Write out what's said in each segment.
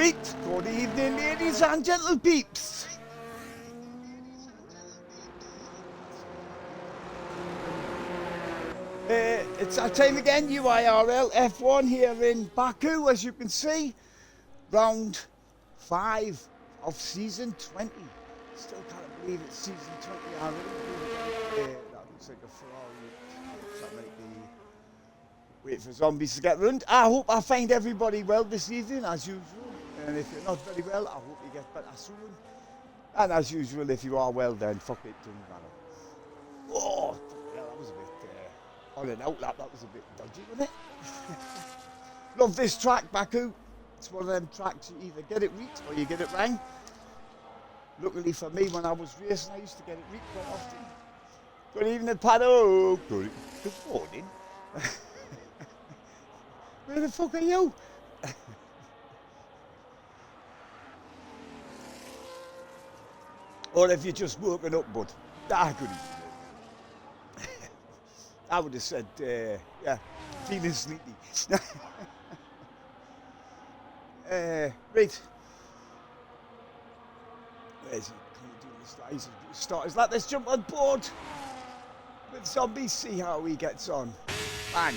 Right, good evening, ladies and gentle peeps. It's that time again, UIRL F1 here in Baku, as you can see. Round 5 of season 20. Still can't believe it's season 20 already. That looks like a Ferrari. That might be... Wait for zombies to get round. I hope I find everybody well this evening, as usual. And if you're not very well, I hope you get better soon. And as usual, if you are well, then fuck it, doesn't matter. Oh, yeah, that was a bit on and out. That was a bit dodgy, wasn't it? Love this track, Baku. It's one of them tracks you either get it right or you get it wrong. Luckily for me, when I was racing, I used to get it right quite often. Good evening, Pado. Good morning. Where the fuck are you? Or if you're just woken up, bud. Good evening. I would have said, yeah, feeling sleepy. Right. Where's he? Can we do this? Starters. Let's jump on board with zombies, see how he gets on. Bang.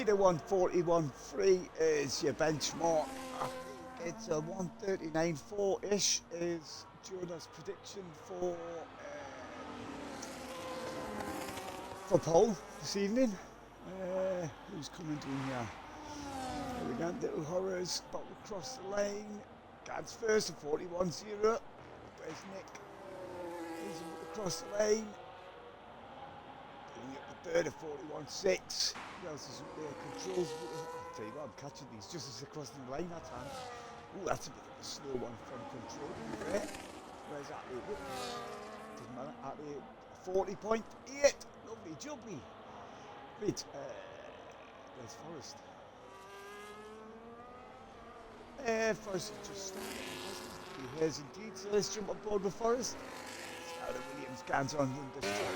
The 141.3 is your benchmark. I think it's a 139.4-ish is Jonah's prediction for pole this evening. Who's coming down here? There we go, Little Horrors about to cross the lane. Gad's first at 41.0. Where's Nick? He's about to cross the lane. Third of 41.6. Who else is up there? Controls. I'll tell you what, I'm catching these just as they're crossing the line that time. Oh, that's a bit of a slow one from Control. Right. Where's that? Doesn't matter. At 40.8. Lovely jumpy. Right. Where's Forrest? Forrest is just starting. He is indeed. So let's jump on board with Forrest. Now the Williams cans on this track.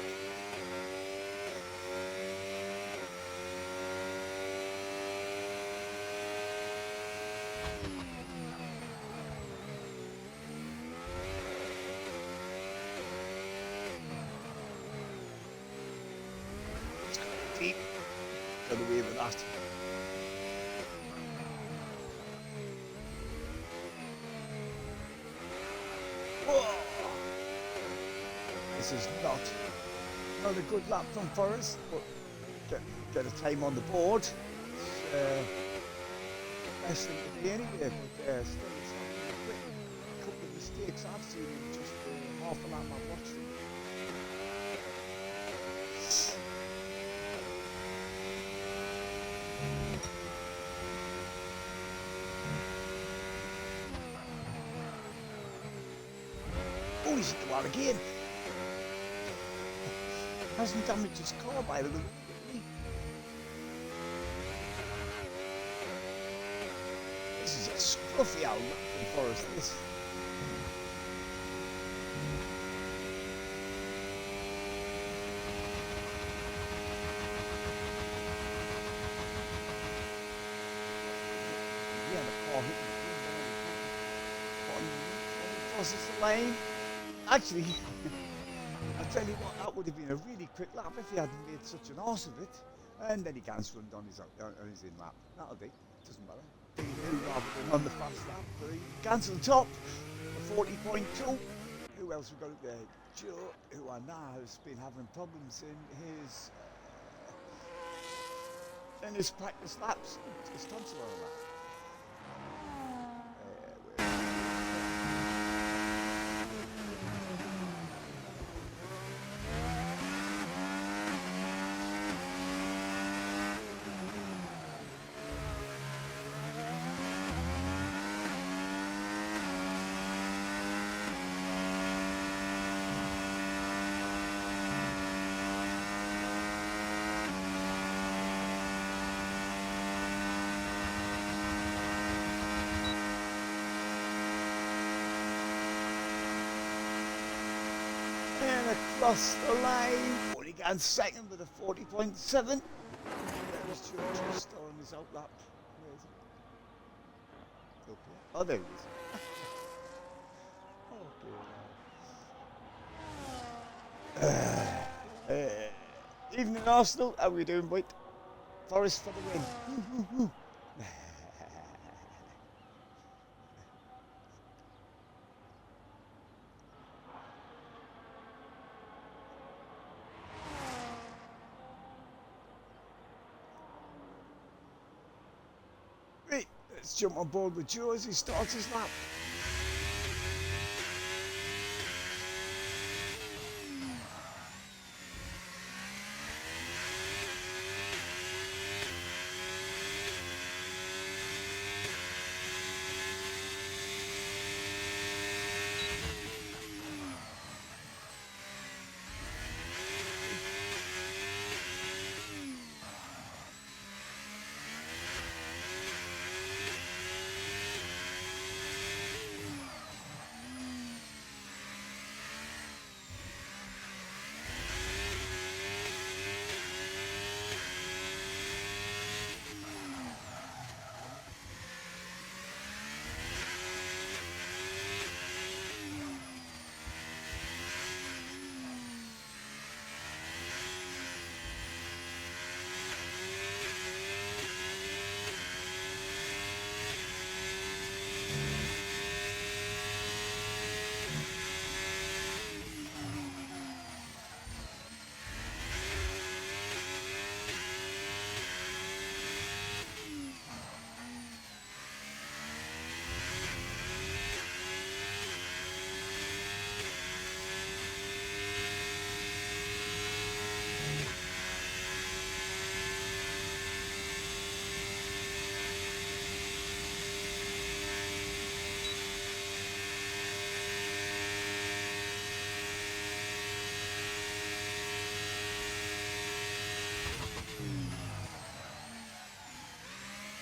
Deep. Got away with that. Whoa. This is not a good lap from Forrest, but get a time on the board. It's best thing to do anyway, but still it's a couple of mistakes I've seen in just half a lap I've watched them. racing the wall again. Hasn't damaged his car by the look of it. This is a scruffy old looking forest, this. Yeah, the car hit the crosses the lane. Actually, I'll tell you what, that would have been a really quick lap if he hadn't made such an arse of it. And then he cancelled on his in lap. That'll do. Doesn't matter. Rather than on the fast lap, but he cancelled top. 40.2. Who else we got up there? Joe, who I know has been having problems in his practice laps. His tonsil on that. And across the line, only got second with a 40.7. There's George still on his outlap. Where is he? Okay. Oh, there he is. Evening Arsenal, how are we doing, boy? Forest for the win. Right, let's jump on board with Joe as he starts his lap.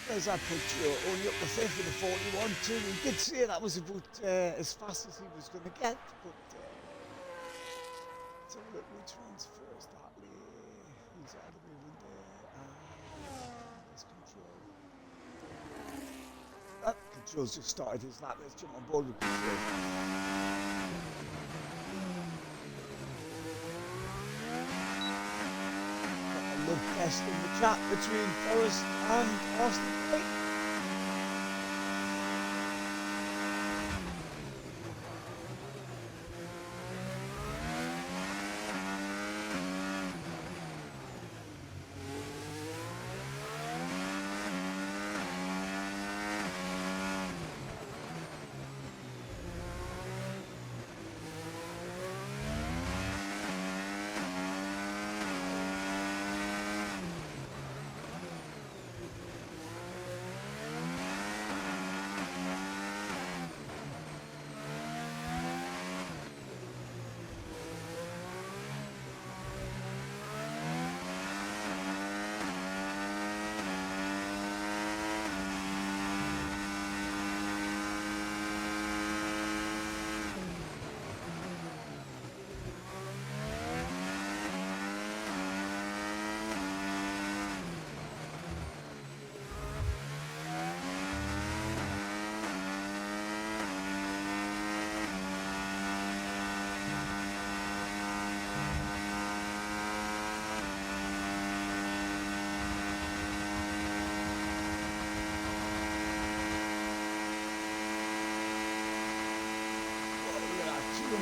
There's that picture, only up the fifth with the 41 too. We did say that was about as fast as he was going to get, but let's have a look which one's first. Hartley, he's out of the way in there. There's Control. Control's just started his lap. Let's jump on board with Control. Test in the chat between Forest and Austin.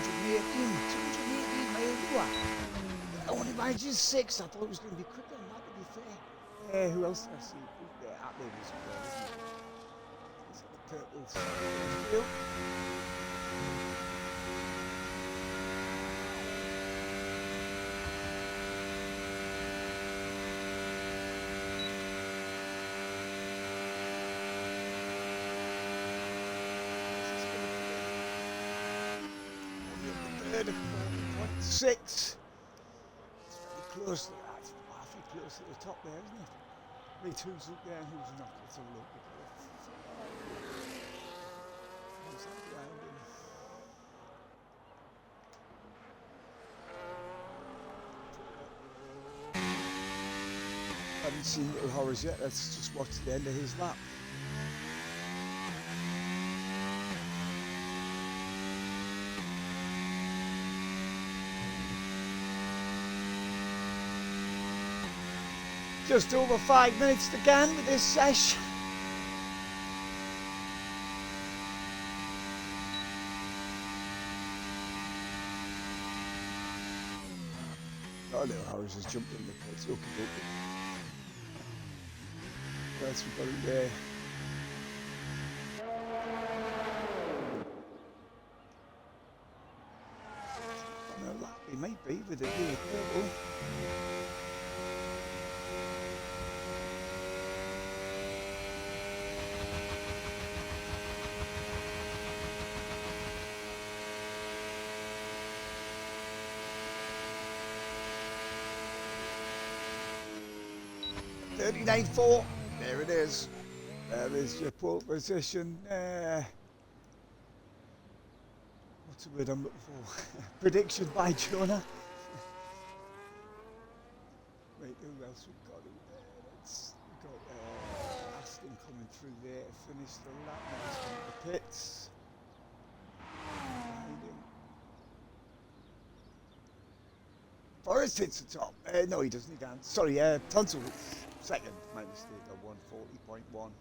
218 mile an hour. Only manages 6. I thought it was going to be quicker than that, to be fair. Who else did I see? Apple was up there, wasn't it? Is it the purple wheel? Third of 40.6. It's very close to that. It's awfully close to the top there, isn't it? Wait, who's up there and who's not? Let's have a look. Who's that behind him? I haven't seen Little Horrors yet. Let's just watch the end of his lap. Just over 5 minutes to go with this sesh. Oh, Little Horrors has jumped in the pits. Okay. Yes, we've got it there. On a lap, he might be with the gear purple. .39.4. There it is. There is your pole position. What's the word I'm looking for? Prediction by Jonah. Wait, who else we've got in there? We've got Aston coming through there to finish the lap. Now he's coming to the pits. Behind him. Forrest hits the top. No, he doesn't. He can't. Sorry, Tunsil second. My mistake. A 140.1.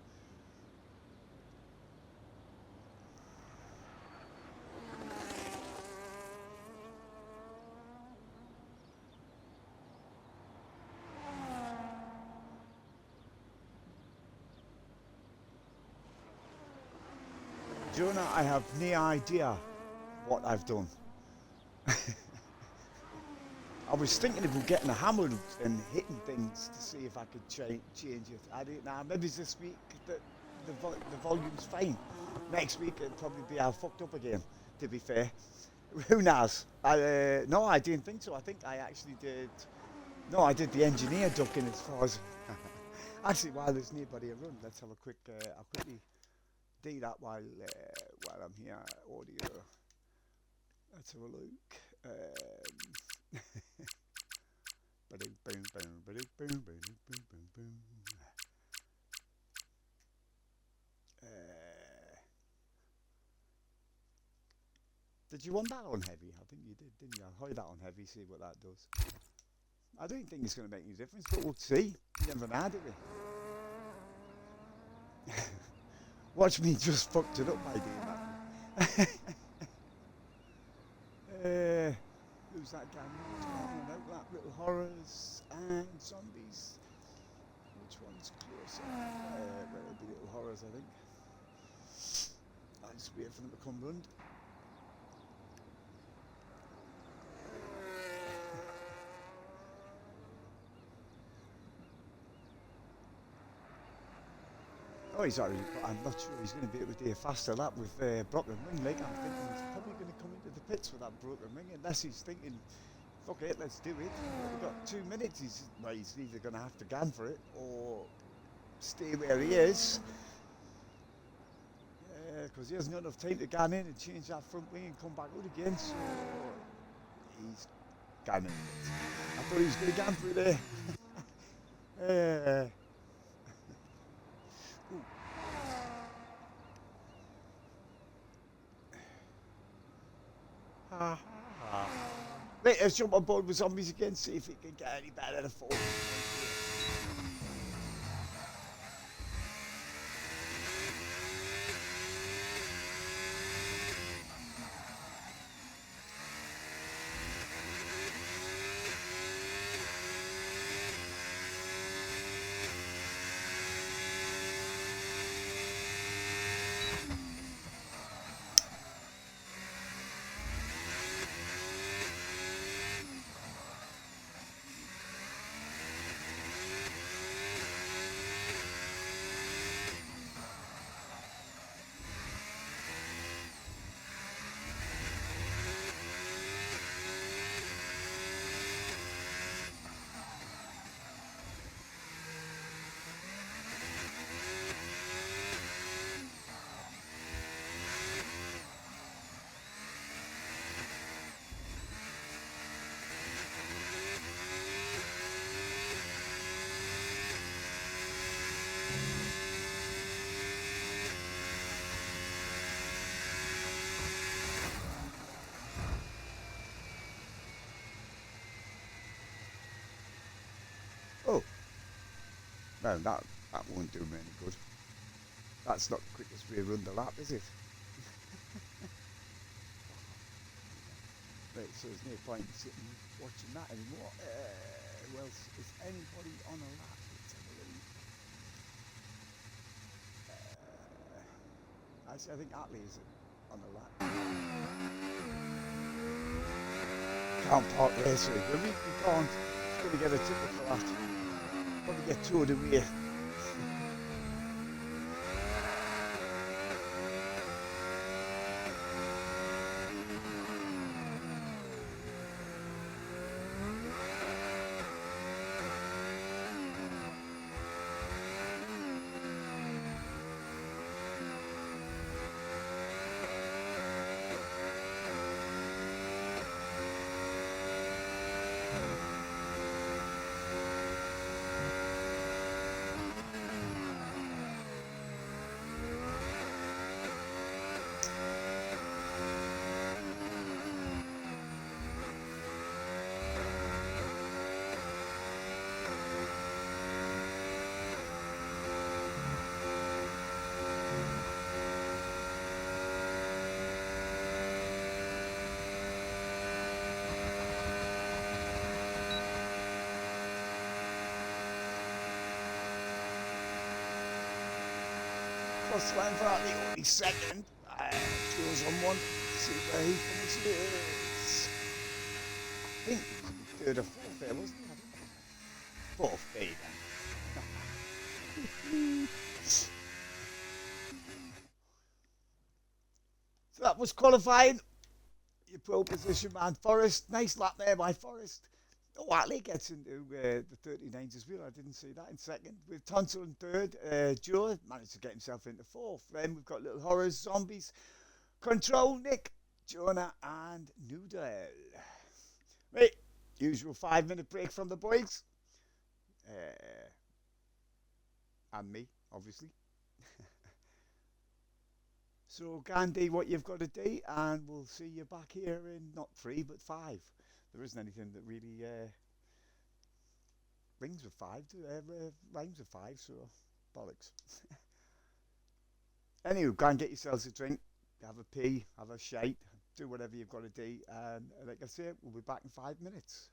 Jonah, I have no idea what I've done. I was thinking about getting a hammer and hitting things to see if I could change it. I don't know. Maybe this week the volume's fine. Next week it'll probably be all fucked up again, to be fair. Who knows? No, I didn't think so. I think I actually did. No, I did the engineer ducking as far as. Actually, while there's nobody around, let's have a quick. I'll quickly do that while I'm here. Audio. Let's have a look. Did you want that on heavy? I think you did, didn't you? I'll hide that on heavy, see what that does. I don't think it's going to make any difference, but we'll see. You never know, do we? Watch me just fucked it up by doing that. Who's that guy? That Little Horrors and Zombies. Which one's closer? It'll be Little Horrors, I think. I'll just wait for them to come round. Oh, he's already, but I'm not sure he's going to be able to do a faster lap with broken wing. Like, I'm thinking he's probably going to come into the pits with that broken wing, unless he's thinking, fuck it, let's do it. We've got 2 minutes. He's either going to have to gun for it or stay where he is. Because he hasn't got enough time to gun in and change that front wing and come back out again. So he's gunning it. I thought he was going to gun through there. Right, let's jump on board with Zombies again, see if it can get any better than 4. Well, that won't do me any good. That's not the quickest way around the lap, is it? Right, so there's no point in sitting watching that anymore. Well, is anybody on a lap? Let's have a look. Actually, I think Atlee is on a lap. Can't park racing. We can't. It's going to get a ticket for that. Probably get towed away. Cross line for Atlee, only second. Jules on one. See where he finishes. I think third or fourth there, wasn't he? Fourth, there you go. So that was qualifying. Your pole position, man. Forrest, nice lap there by Forrest. Oh, Atlee gets into the 39s as well. I didn't see that in second. With Tonsil in third. Joe managed to get himself into fourth. Then we've got Little Horrors, Zombies, Control, Nick, Jonah, and Noodle. Right, usual 5-minute break from the boys. And me, obviously. So, Gandhi, what you've got to do, and we'll see you back here in not 3 but 5. There isn't anything that really rings with 5, rhymes with 5, so bollocks. Anyway, go and get yourselves a drink, have a pee, have a shite, do whatever you've got to do, and like I say, we'll be back in 5 minutes.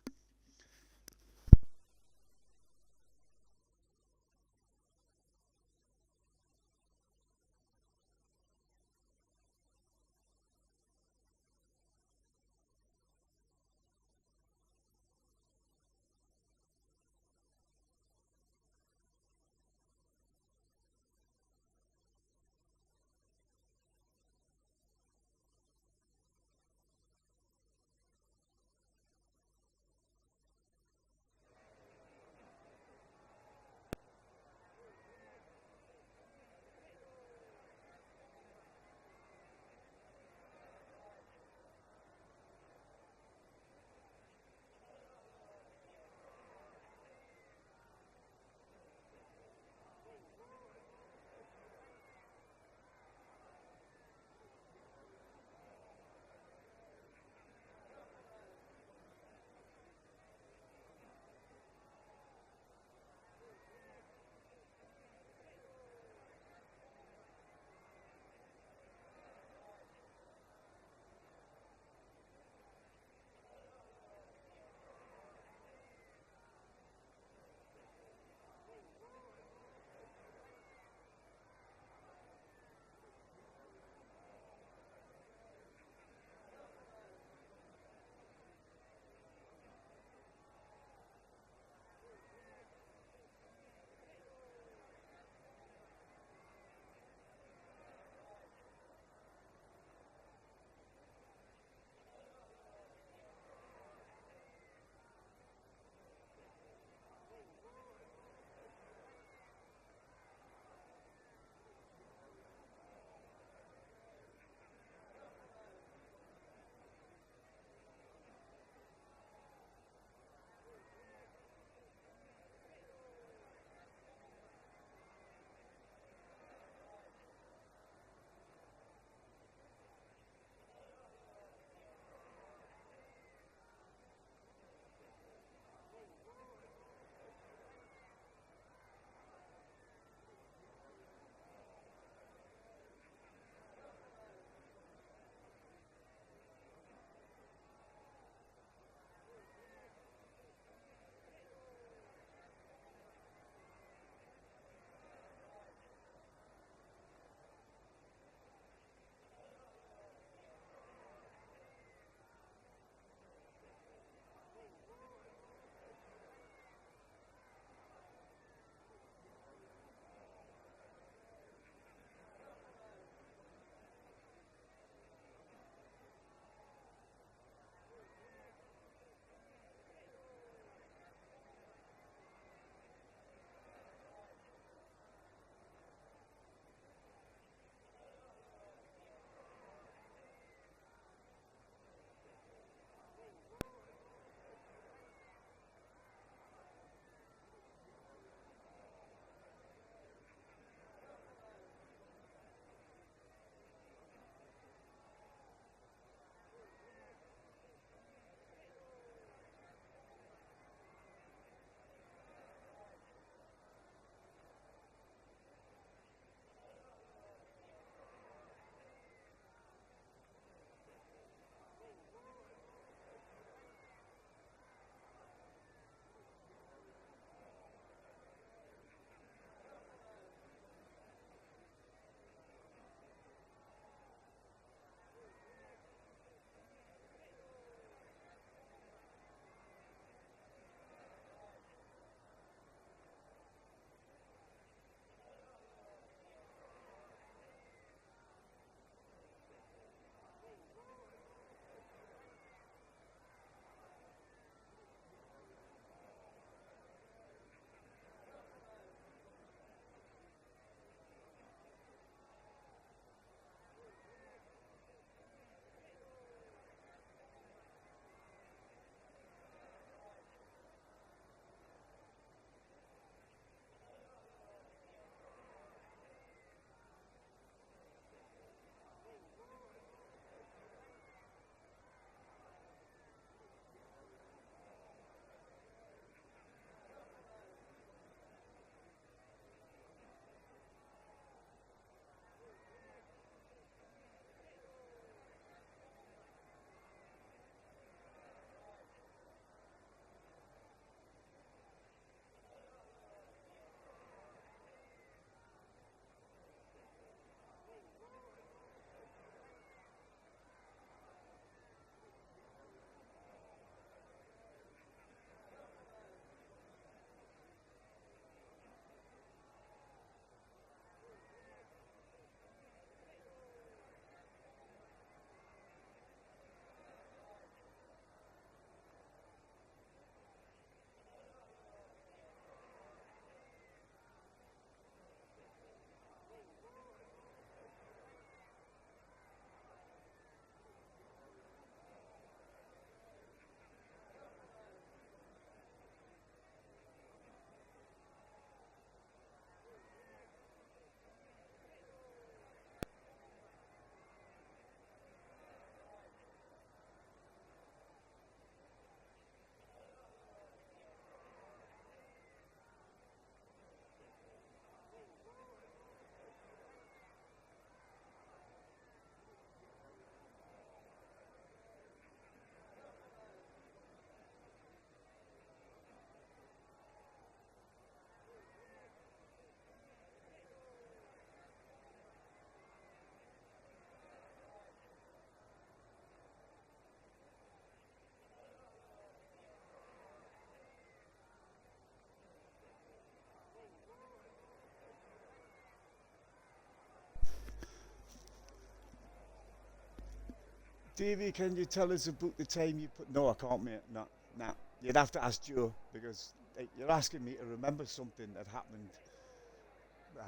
Davey, can you tell us about the time you put? No, I can't, mate. No, no. You'd have to ask Joe because you're asking me to remember something that happened.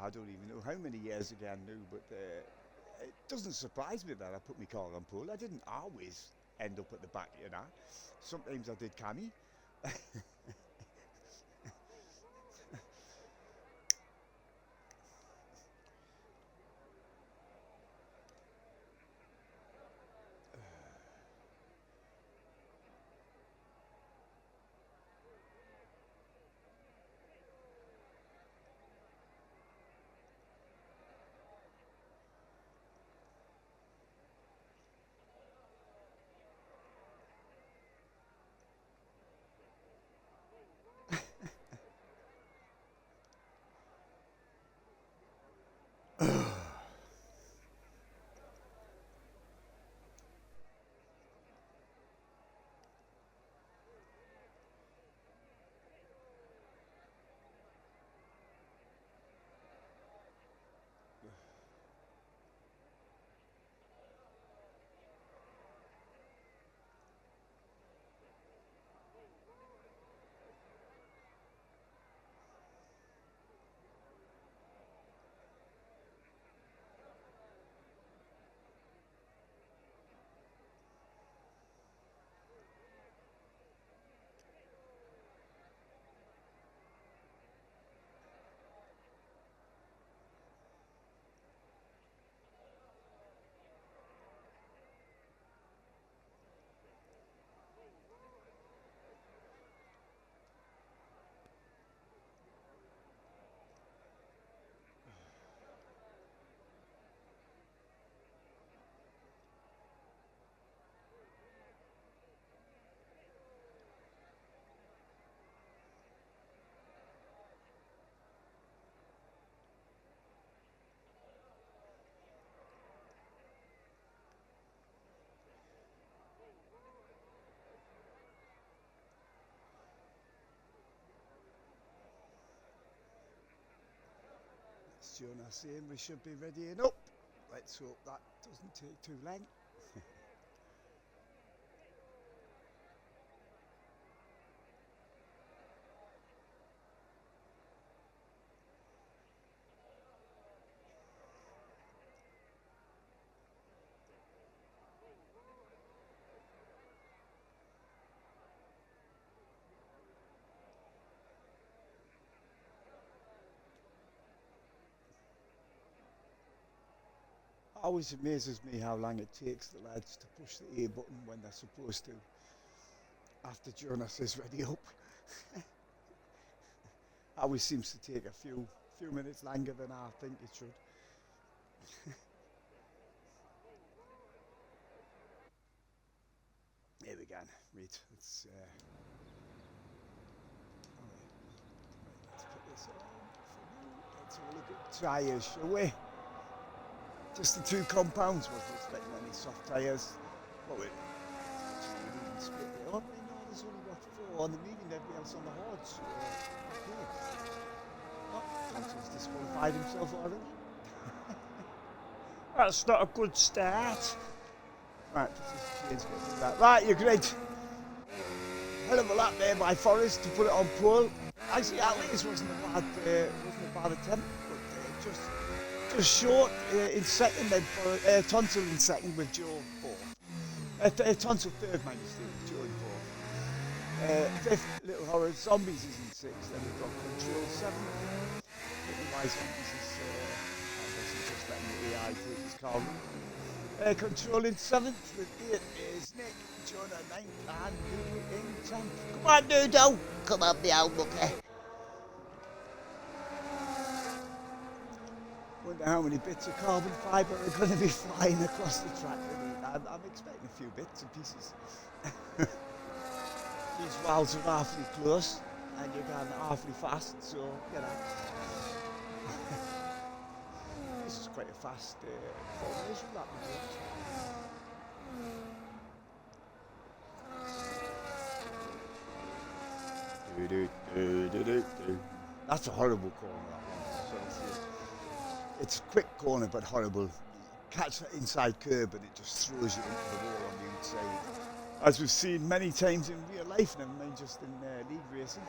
I don't even know how many years ago now, but it doesn't surprise me that I put my car on pull. I didn't always end up at the back, you know. Sometimes I did canny. It's Jonas saying we should be readying up. Let's hope that doesn't take too long. Always amazes me how long it takes the lads to push the A button when they're supposed to after Jonas is ready up. Always seems to take a few minutes longer than I think it should. Here we go. Right, let's put this on for now. Let's have a look at tyres, shall we? Just the two compounds, wasn't expecting any soft tyres. Well, we even split it up. No, there's only what four on the medium, everybody else on the hards. So, okay. Oh, Johnson's disqualified himself already. That's not a good start. Right, this is that. Right, you're great. Hell of a lap there by Forrest to put it on pole. Actually, at least wasn't a bad attempt, but just short in second, then for Tonsil in second with Joe fourth. Tonsil third, mind you, with Joe in fourth. Fifth, Little Horror Zombies is in sixth, then we've got Control seventh. Little Wise Zombies is, I guess he's just letting the AI take his car. Control in seventh, with eighth is Nick, Jonah ninth, and Noodle in 10th. Come on, Noodle! Come on, the old mucker. Wonder how many bits of carbon fibre are going to be flying across the track. I'm expecting a few bits and pieces. These walls are awfully close, and you're going awfully fast, so, you know. This is quite a fast formation, that would. That's a horrible corner, that one. So it's a quick corner, but horrible. catch that inside curb and it just throws you into the wall on the outside. As we've seen many times in real life, never mind just in league racing.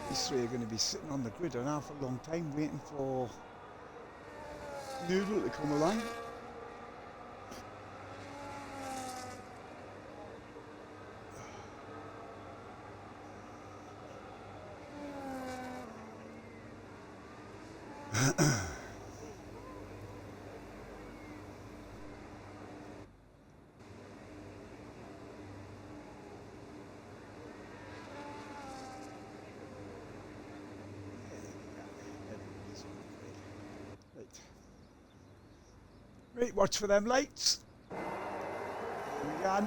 These three are going to be sitting on the grid now for a long time waiting for Noodle to come along. Right, watch for them lights. Here we go.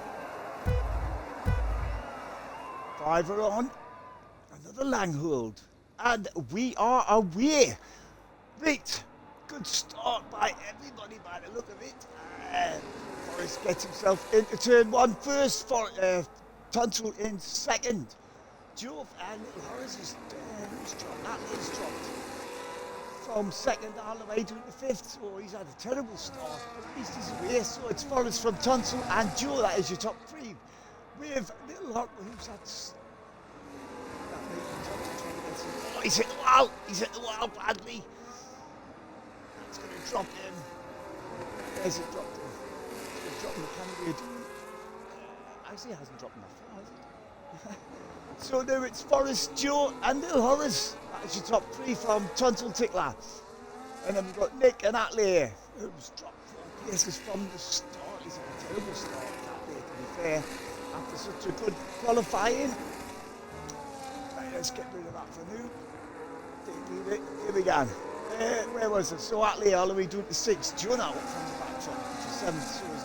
5 are on. Another lang hold. And we are away. Right, good start by everybody by the look of it. Forrest gets himself into turn 1 first. For Tunstall in second. Jove and Little Horace is dropped. That is dropped. From second all the way to the fifth, so he's had a terrible start, but at least he's away. So it's Forrest from Tunstall and Joe, that is your top 3. With Little Hot, who's had oh, he's hit the wall! He's hit the wall badly. That's going to drop him. There's it dropped him. It's going to drop him the candidate. Actually, it hasn't dropped him that far, has it? So now it's Forrest, Joe and Little Horace. That's your top 3 from Tunstall Tickler. And then we've got Nick and Atlee, who's dropped 4 places from the start. He's had a terrible start, Atlee, to be fair, after such a good qualifying. Right, let's get rid of that for now. Here we go. Where was it? So Atlee all the way down to 6. Joe now up from the back from to 7th. So is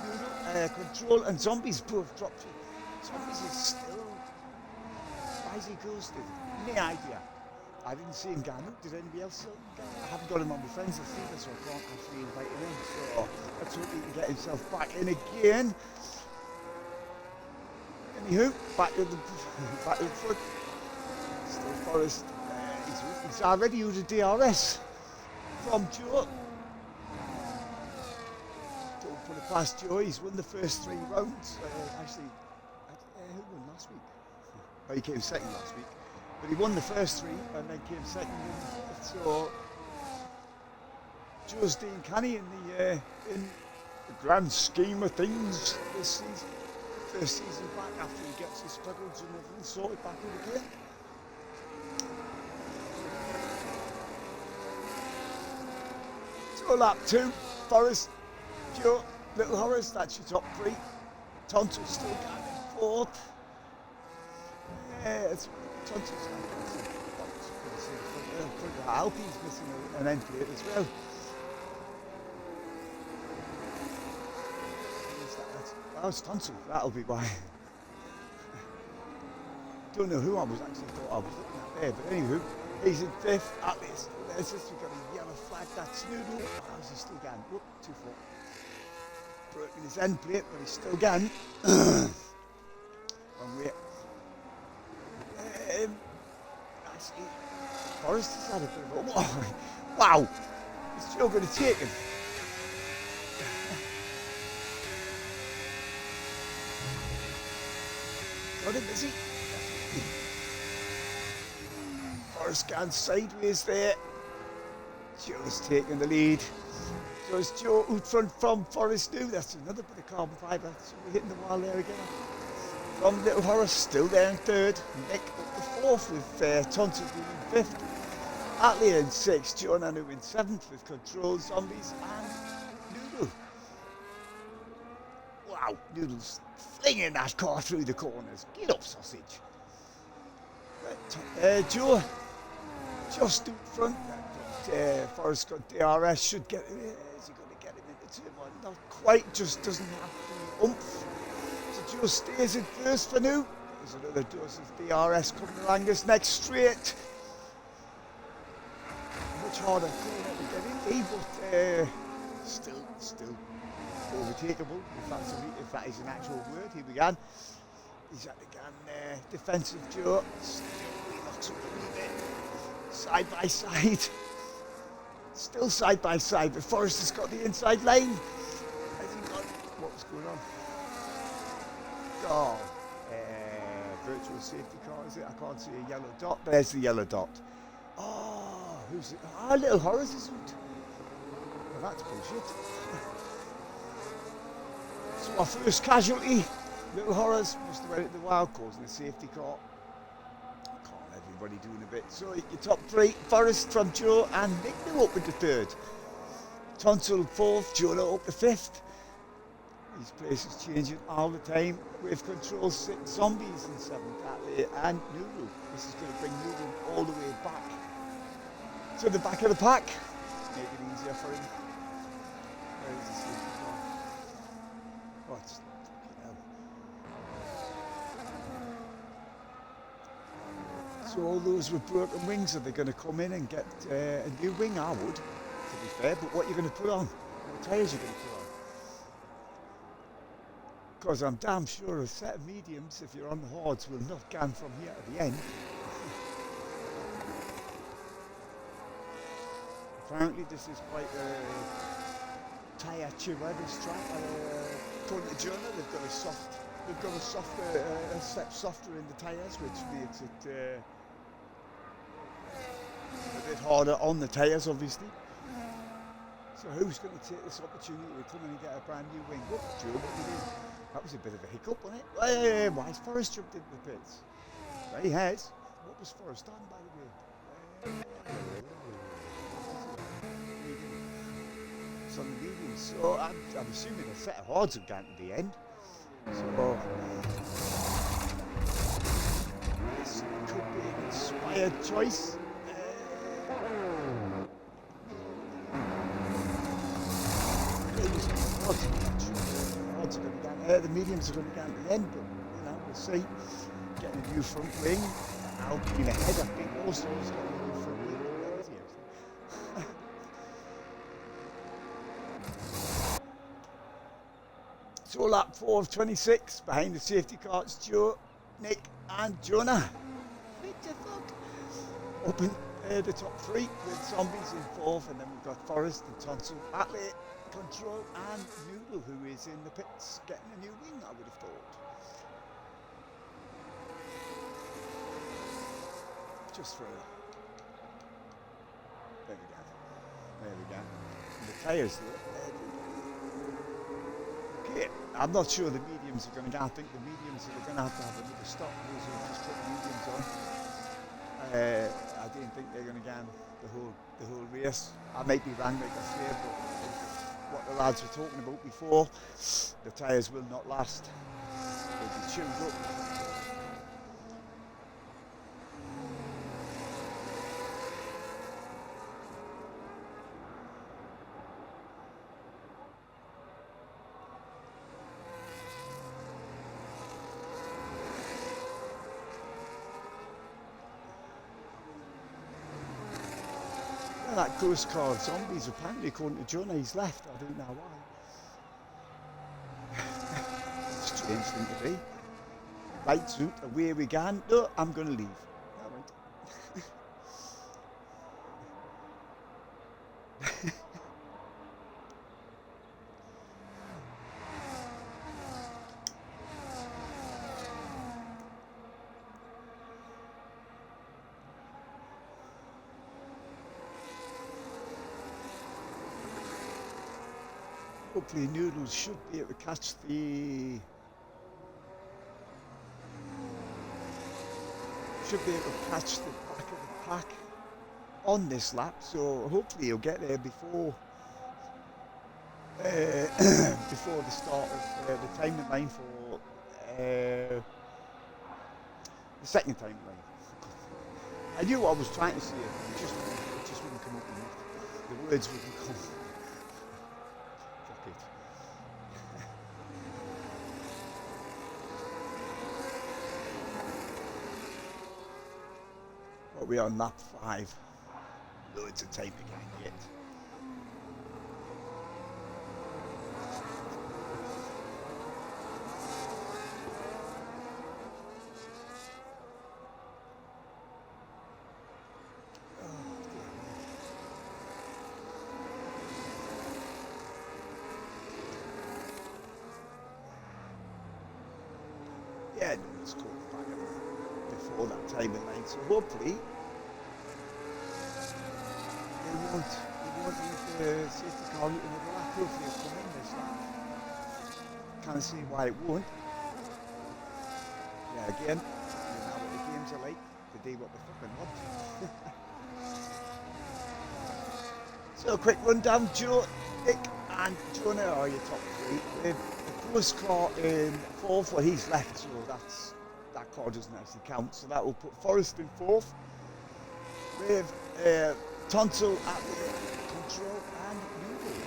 Noodle, Control and Zombies both dropped. Zombies is still... Why is he ghosted? No idea. I didn't see him going up. Did anybody else see him going? I haven't got him on my friends list either, so I can't actually invite him in. So let's hope he can get himself back in again. Anywho, back to the front. Still Forrest. He's already used a DRS from Joe. Don't put it past Joe. He's won the first 3 rounds. Actually, who won last week? Well, he came second last week. But he won the first 3 and then came second in the 4th. So Joe's doing canny in the grand scheme of things this season. First season back after he gets his pedals and everything sorted back in again. So lap 2, Forrest, Joe, Little Horace, that's your top 3. Tunstall still going in 4th. It's Tunstall's Alpine's missing an end plate as well. That was Tunstall, that'll be why. Don't know who I was actually thought I was looking at there, but anywho, he's in 5th. At least there's just we've got a yellow flag. That's Noodle. How's he still going? Whoop, too far. Broken his end plate, but he's still going. Wrong way. Actually, Forrest has had a bit of a wow. Is Joe going to take him? Got him, is he? Forrest going sideways there. Joe's taking the lead. So it's Joe out front from Forrest now. That's another bit of carbon fibre. So we're hitting the wall there again. From Little Horace, still there in 3rd. Nick up to 4th with Tunstall in 5th. Atlee in 6th. Joe Nanu in 7th with Control, Zombies and Noodle. Wow, Noodle's flinging that car through the corners. Get up, sausage. Joe just out front. Forrest got DRS, should get him. Is he going to get him into turn 1? Not quite, just doesn't have the oomph. So Joe stays in 1st for now. There's another dose of DRS coming along this next straight. Much harder to get in, but still overtakeable, if that is an actual word. Here we go. He's at the gun, defensive Joe. He knocks up a wee bit. Side by side. Still side by side, but Forrest has got the inside lane. Has he got what's going on? Oh, virtual safety car, is it? I can't see a yellow dot. There's the yellow dot. Oh, who's it? Ah, Little Horace isn't. Well, that's bullshit. So our first casualty, Little Horace, must have went at the wild, causing a safety car. Everybody doing a bit. So your top three, Forrest from Joe and Nick New up with the third. Tonsil fourth, Joe up the fifth. These places changing all the time. Wave control six, Zombies in seventh, Atlee and Noodle. This is going to bring Noodle all the way back to the back of the pack. Make it easier for him. Where is the safety car? What's So all those with broken wings, are they going to come in and get a new wing? I would, to be fair, but what are you going to put on? What tyres are you going to put on? Because I'm damn sure a set of mediums, if you're on the hards, will not can from here to the end. Apparently this is quite a tyre chewer, this track. According to Jonah, they've got a softer, a step softer in the tyres, which makes it a bit harder on the tyres, obviously. So who's going to take this opportunity to come in and get a brand new wing? What, Joe, what did you do? That was a bit of a hiccup, wasn't it? Hey, why has Forrest jumped into the pits? Well, he has. What was Forrest on, by the way? It's on the medium. So I'm assuming a set of hards have gone to the end. So this could be an inspired choice. The mediums are going to go down the end, but you know, we'll see. Getting a new front wing. Alpine ahead, I think also is getting a new front wing. Where is he? So lap 4 of 26, behind the safety cars, Joe, Nick and Jonah. What the fuck? Open the top three with Zombies in fourth, and then we've got Forrest and Tonsil, Atlee, Control and Noodle, who is in the pits getting a new wing, I would have thought. Just for there we go. And the tyres okay, I'm not sure the mediums are going to go. I think the mediums are going to have another stop. Those who just put the mediums on. I didn't think they're going to go the whole race. I might be wrong, like I say, but what the lads were talking about before, the tyres will not last. They'll be chewed up. That ghost car Zombies, apparently according to Jonah, he's left. I don't know why. Strange thing to be. Right, suit, away we go. No, I'm going to leave. All right. Hopefully Noodles should be able to catch the back of the pack on this lap, so hopefully he'll get there before before the start of the time line for the second time line. I knew what I was trying to say, it just wouldn't come up enough. The words wouldn't come. We're on lap 5. Loads of time again yet. Forrest caught the back of him before that time in line. So hopefully they won't leave the safety car in the lap. Hopefully it'll come in this lap. Can't see why it won't. Yeah, again, you know what the games are like. They do what they fucking want. So a quick rundown. Joe, Nick and Jonah are your top three. The Forrest car in fourth, well he's left, so that car doesn't actually count. So that will put Forrest in fourth. With Tonto at the control and Newell.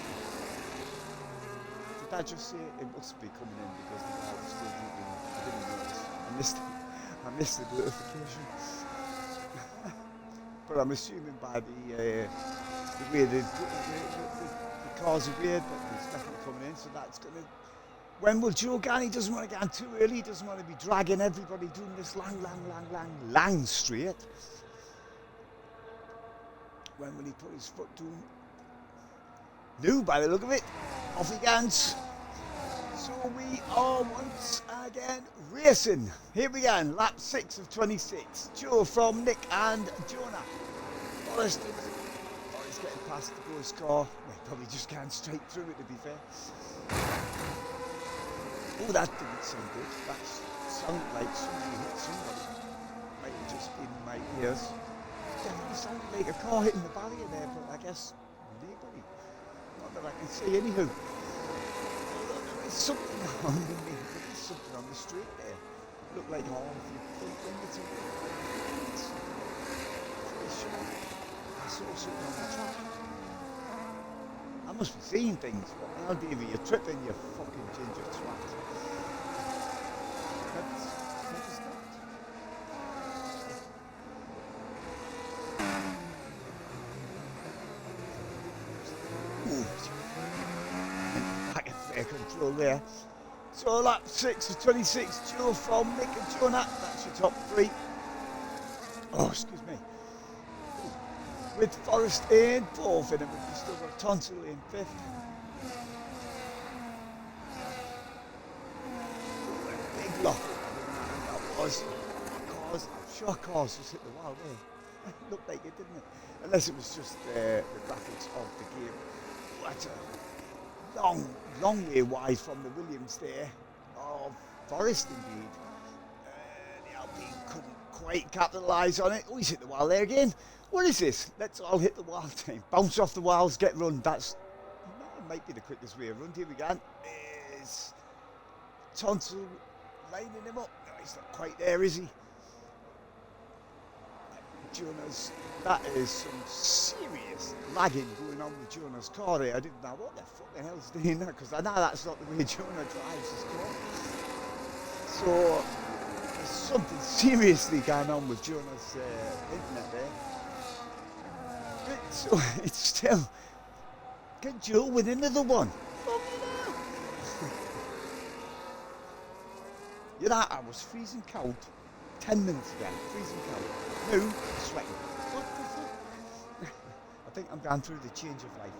Did I just say it must be coming in because the car was still moving? I didn't notice. I missed the notification. But I'm assuming by the way the cars are weird, but it's definitely coming in, so that's going to... When will Joe Gann? He doesn't want to get on too early, he doesn't want to be dragging everybody doing this long straight. When will he put his foot down? No, by the look of it, off he goes. So we are once again racing. Here we go, lap 6 of 26. Joe from Nick and Jonah. Forrest getting past the Forrest car. Well, probably just going straight through it, to be fair. Oh, that didn't sound good. That sounded like somebody hit somebody. Might have just been in my ears. Definitely sounded like a car hitting the barrier there, but I guess nobody. Not that I can see anyhow. There is something on the street there. Looked like all of you front windows. I saw something on the track. I must be seeing things. What the hell, Davey? You're tripping, you fucking ginger twat. Back in fair control there. So lap 6 of 26, Joe from Nick and Jonah. That's your top three. Oh, excuse me. With Forrest in fourth, and we've still got Tonto in fifth. Big lock. That was cars. I'm sure cars just hit the wall there. It looked like it, didn't it? Unless it was just the graphics of the game. What a long way wide from the Williams there. Oh, Forrest indeed. The Alpine couldn't quite capitalise on it. Oh, he's hit the wall there again. What is this? Let's all hit the wall time. Bounce off the walls, get run. That might be the quickest way of run. Here we go. Is Tonto lining him up? No, he's not quite there, is he? Jonah's, that is some serious lagging going on with Jonah's car there. I didn't know what the fucking hell's doing that, because I know that's not the way Jonah drives his car. So there's something seriously going on with Jonah's internet there. So it's still, can Joe win another one? You know, I was freezing cold 10 minutes ago, freezing cold. No, sweating. What the fuck? I think I'm going through the change of life.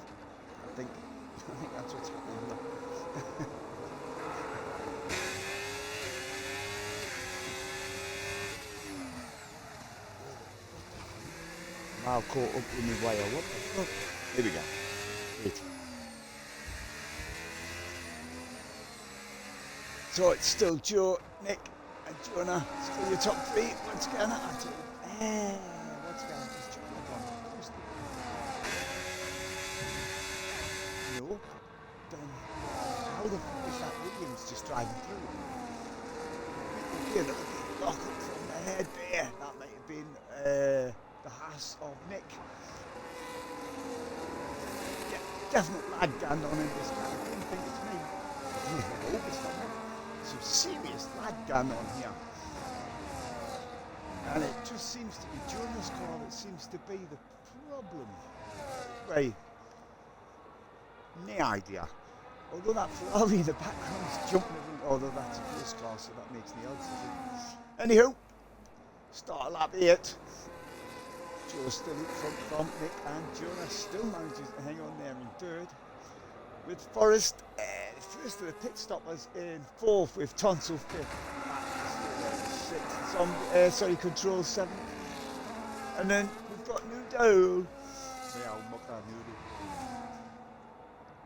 I think that's what's happening here. I'm all caught up with my wire. What the fuck? Here we go. Wait. So it's still Joe, Nick, and Jonah. Still your top three. What's going on? What's going on? Is Jonah gone? No. Then how the fuck is that Williams just driving through? Look at the lock up from the head there. That might have been the Haas of Nick. Yeah, definite lag going on in this car. I don't think it's me. I hope it's not me. Some serious lag going on here. And it just seems to be Jonah's car that seems to be the problem. Right. No idea. Although that Ferrari in the background is jumping around, although that's a first car, so that makes the odds. Anywho, start lap 8. Joe still in front from Nick, and Jonah still manages to hang on there in third. With Forrest, the first of the pit stoppers in fourth, with Tonto fifth. from, control 7. And then we've got Noodle.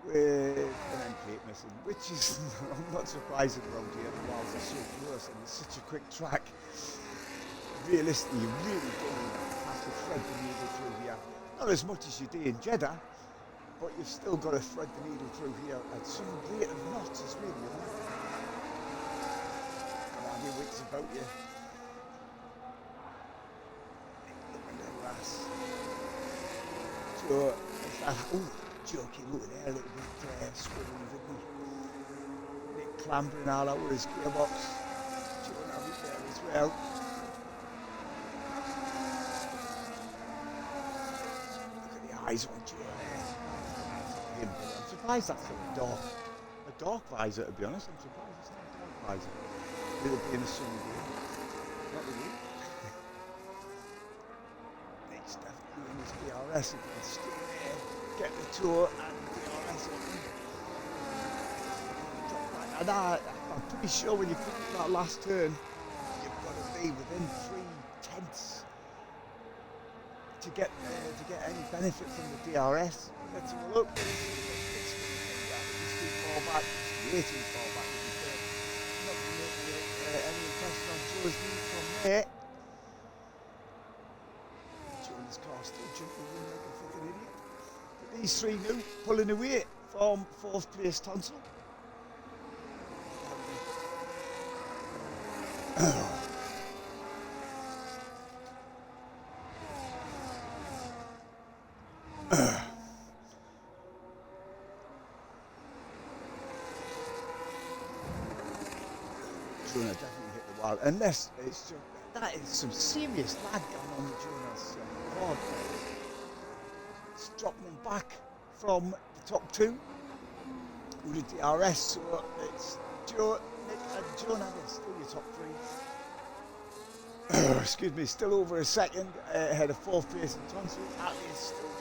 With an end plate missing, which is, I'm not surprised around here. The walls are so close and it's such a quick track. Realistically, you really don't have to thread the needle through here. Not as much as you do in Jeddah, but you've still got to thread the needle through here at some rate of knots as well. And I'll be wits about you. Look at the grass. So, it's that, joking, look at there, a little bit swiveling, didn't he? A bit clambering all over his gearbox. Joe have it there as well. Look at the eyes on Joe there. I'm surprised that's not a dark visor, to be honest. I'm surprised it's not a dark visor. A little bit in a sunny day. Not really. Next, definitely in his DRS, if it's still there. Get the tour and the DRS open. And I'm pretty sure when you put that last turn, you've got to be within 3/10 to get any benefit from the DRS. Let's have a look. It's too far back. It's way too far back. Not going to make any impression on Joe's lead from there. Joe in his car still jumping in like a fucking idiot. These three new pulling away from 4th place Tonsil. Jonah definitely hit the wall, unless it's just, that is some serious lag going on with Jonah's board. It's dropping him back from the top 2 with the DRS, so it's Joe, Nick and Jonah, they're still your top 3. Excuse me, still over a second ahead of 4th place in Tonsil. Ali is still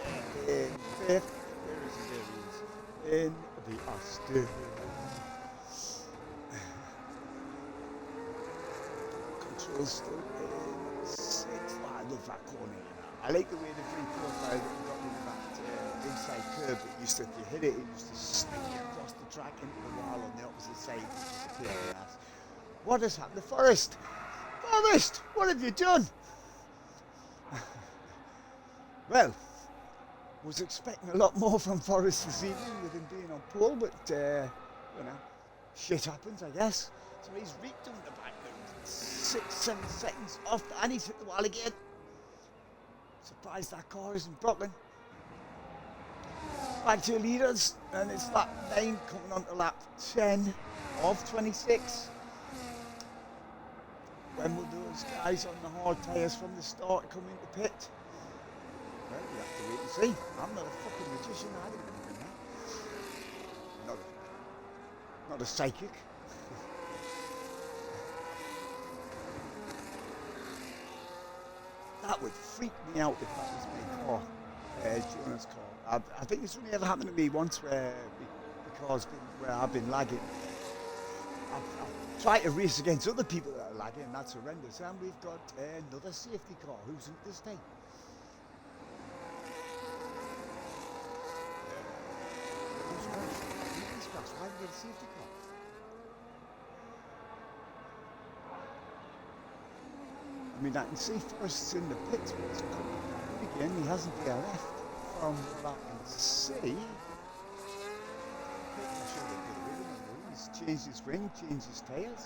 there in 5th. There he is. In the Austin. Control still in 6th. Oh, I love that corner. I like the way the free profile that we got in that inside curve that used to, if you hit it, it used to snake across the track into the wall on the opposite side, which is a pain in the ass. What has happened to Forrest? Forrest, what have you done? Well, was expecting a lot more from Forrest this evening with him being on pole, but, you know, shit happens, I guess. So he's reeked on the back now. 6-7 seconds off, and he's hit the wall again. Surprised that car isn't broken. Back to your leaders, and it's lap 9 coming on to lap 10 of 26. When will those guys on the hard tyres from the start come into pit? Well, we have to wait and see. I'm not a fucking magician, I don't know. Not a psychic. That would freak me out if that was my car, Jonah's car. I think it's only ever happened to me once where I've been lagging. I've tried to race against other people that are lagging, and that's horrendous. And we've got another safety car. Who's in this time? Why have we got a safety car? I mean, I can see Forrest's in the pits, but it's coming again. He hasn't DRF'd from what I can see. I'm sure they'll get rid of him. He's changed his ring, changed his tyres.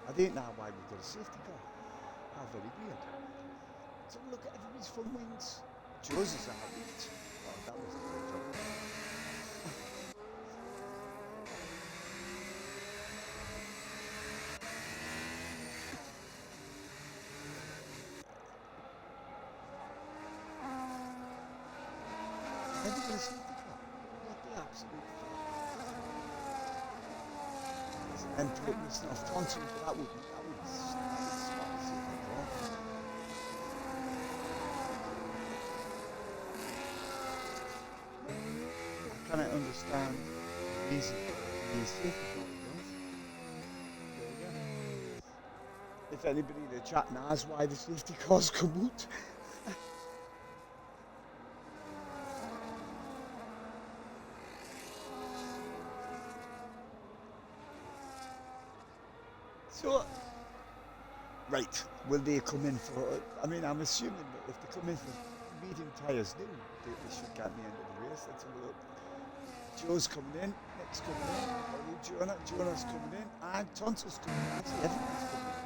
I don't know why we've got a safety car. How very weird. So look at everybody's front wings. Joe's is out. Oh, that was a great job. Everybody's safety car. What the absolute fuck. There's an end plate missing off Tonsil, but that would spot the safety car. I cannot understand the reason for the safety car, to be honest. There we go. if anybody in the chat knows why the safety cars come out. So, right, will they come in for, I mean, I'm assuming that if they come in for medium tyres new, they should get me into the race. Let's have a look. Joe's coming in, Nick's coming in, are you Jonah? Jonah's coming in, and Tonsil's coming in. Actually, everybody's coming in.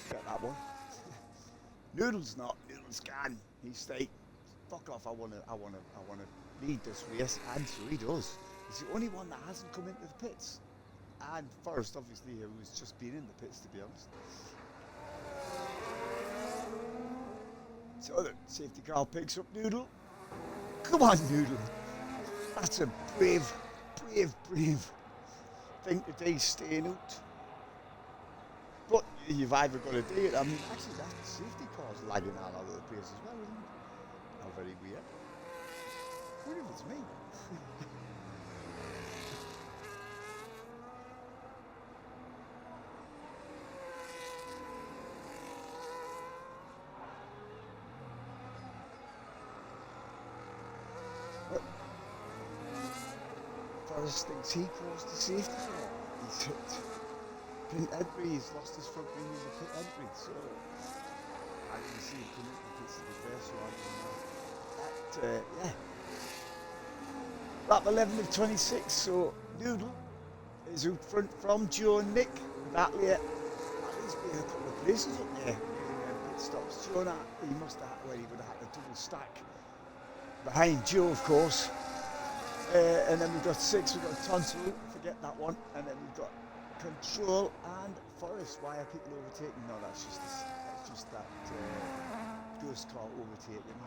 Get that one. Noodle's not. Noodle's gone. He's like, fuck off. I wanna lead this race, and so he does. He's the only one that hasn't come into the pits. And Forrest, obviously, who's just been in the pits, to be honest. So the safety car picks up Noodle. Come on, Noodle. That's a brave thing to do, staying out. But you've either got to do it. I mean, actually, that safety car's lagging all over the place as well, isn't it? How very weird. What if it's me? Forrest thinks he caused the safety car. He's hit pin entry, he's lost his front wing as a pit entry, so I can see him coming to pits to be fair, so I can yeah. Lap 11 of 26, so Noodle is out front from Joe and Nick. That late, he's been a couple of places up there in pit stops. Jonah, he must have, well, he would have had a double stack behind Joe, of course. And then we've got 6, we've got Tonsil, forget that one, and then we've got Control and Forrest. Why are people overtaking? No, that's just that ghost car overtaking.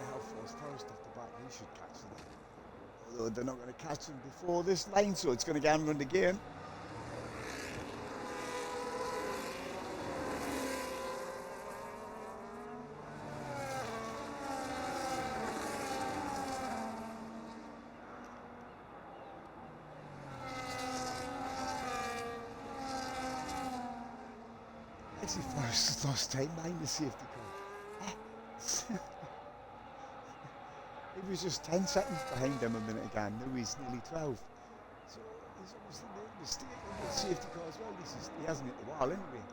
How far is Forrest off the back? He should catch them. Although they're not going to catch him before this line, so it's going to get him run again. Actually, Forrest has lost time behind the safety car. He was just 10 seconds behind him a minute ago, now he's nearly 12. So he's obviously made a mistake on the safety car as well. He hasn't hit the wall anyway.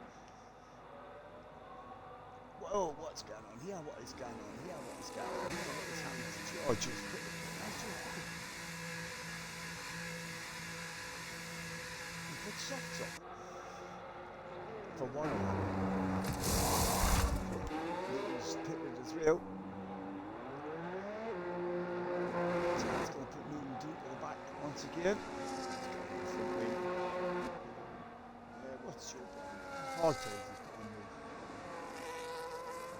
Whoa, what's going on here? What is going on here? What is going on here? What is happening to George? He put socks up. For one of them. It was pitted as well. So it's going to put Noodle deep at the back once again. What's your plan? Hard tails is putting me.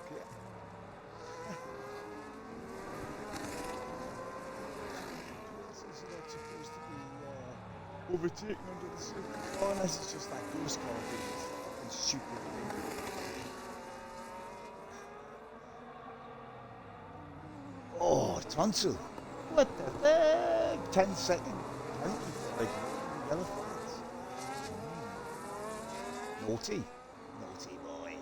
Okay. Is it not supposed to be overtaken under the safety car? Unless it's just that ghost car thing. Stupid thing. Oh, Tonsil. What the fuck? 10 seconds. Like yellow flags. Naughty. Naughty boy.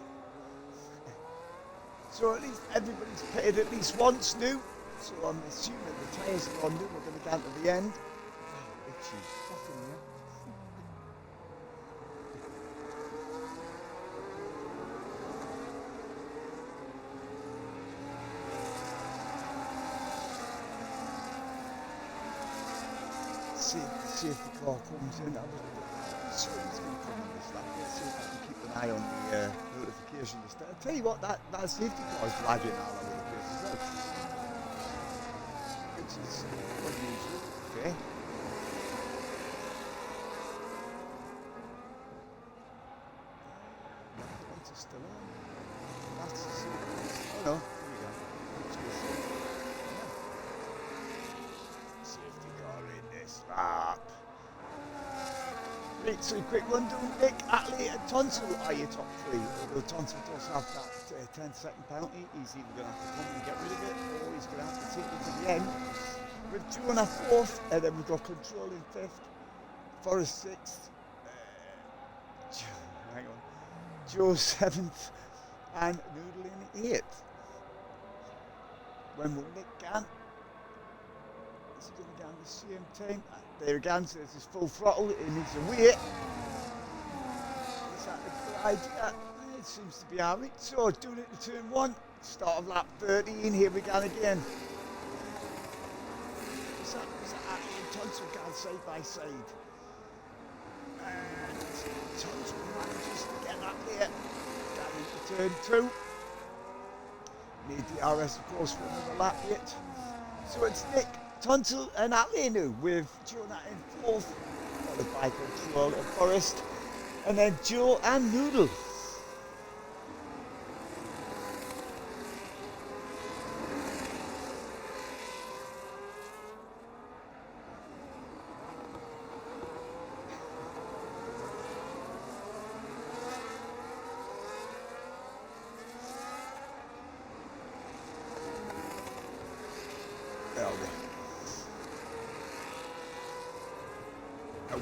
So at least everybody's pitted at least once new. So I'm assuming the tyres are on new. We're going to get to the end. Oh, itchy. Fucking hell. See if the car comes in. I'm sure he's going to come in this lap. Let's see if I can keep an eye on the notification list. I'll tell you what, that safety car is lagging all over the place as well. Which is unusual. Okay. Lights are still on. That's the safety car. Oh no, here we go. Safety car in this lap. Right, so quick rundown. Nick, Atley and Tonsil are your top 3. Although Tonsil does have that 10-second penalty, he's either going to have to come and get rid of it, or he's going to have to take it to the end. with Jonah fourth, and then we've got Control in fifth, Forest sixth, hang on, Joe seventh, and Noodle in eighth. When will Nick Gann? Is he going to go on the same time? There again, so this is full throttle, it needs a wait. Is that a good idea? It seems to be alright. So doing it to turn one, start of lap 13, here we go again. Is that actually Tunstall going side by side? And Tunstall manages to get that there. Down into turn two. Need the RS of course for another lap yet. So it's Nick, Tunstall and Alenu with Jonah in fourth, followed by Control and Forest, and then Joe and Noodle.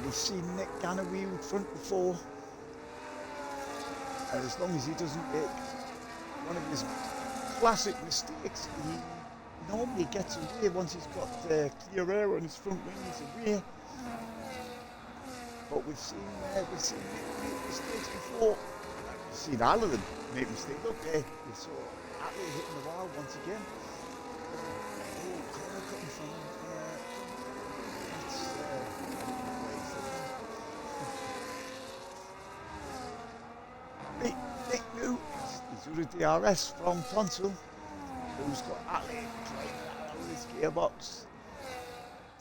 We've seen Nick Gann wheel front before, and as long as he doesn't make one of his classic mistakes, he normally gets away once he's got clear air on his front wing, he's away. But we've seen Nick make mistakes before. We've seen all of them make mistakes. Look there, we saw Atlee hitting the wall once again. Corner cutting from Nick New, he's with the DRS from Tunstall, who's got Atlee trying that out with his gearbox.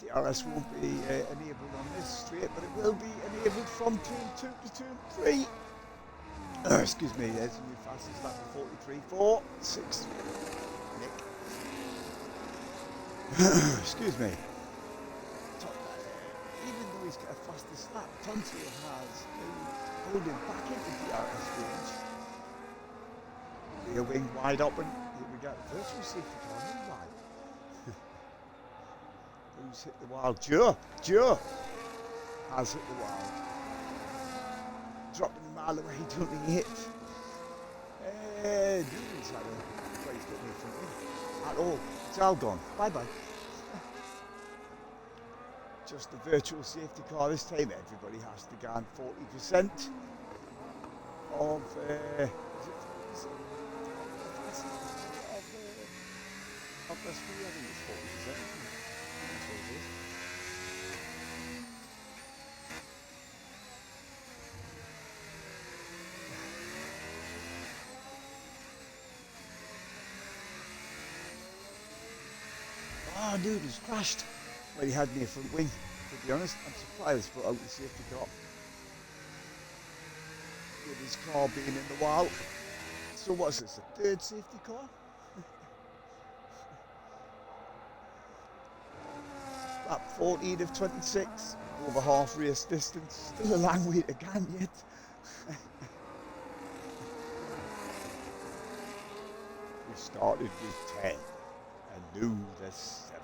DRS won't be enabled on this straight, but it will be enabled from turn 2 to turn 3. Excuse me, there's a new fastest lap of 43.4, 6. Nick. Excuse me. Even though he's got a fastest lap, Tunstall has holding back into DRS range. Rear wing wide open. Here we go. Virtual safety car in wide. Who's hit the wall? Joe has hit the wall. Dropping a mile away, don't he hit? Noodle's had a place got me from him. At all. It's all gone. Bye bye. Just the virtual safety car this time. Everybody has to go on 40% of this video. I think it's 40%. That's what it is. Oh, Noodle's crashed. Well, he had me a front wing, to be honest. I'm surprised put out the safety car. With his car being in the wall. So what's this, a third safety car? Lap 14 of 26, over half race distance. Still a long way to go yet. We started with 10 and knew there's 7.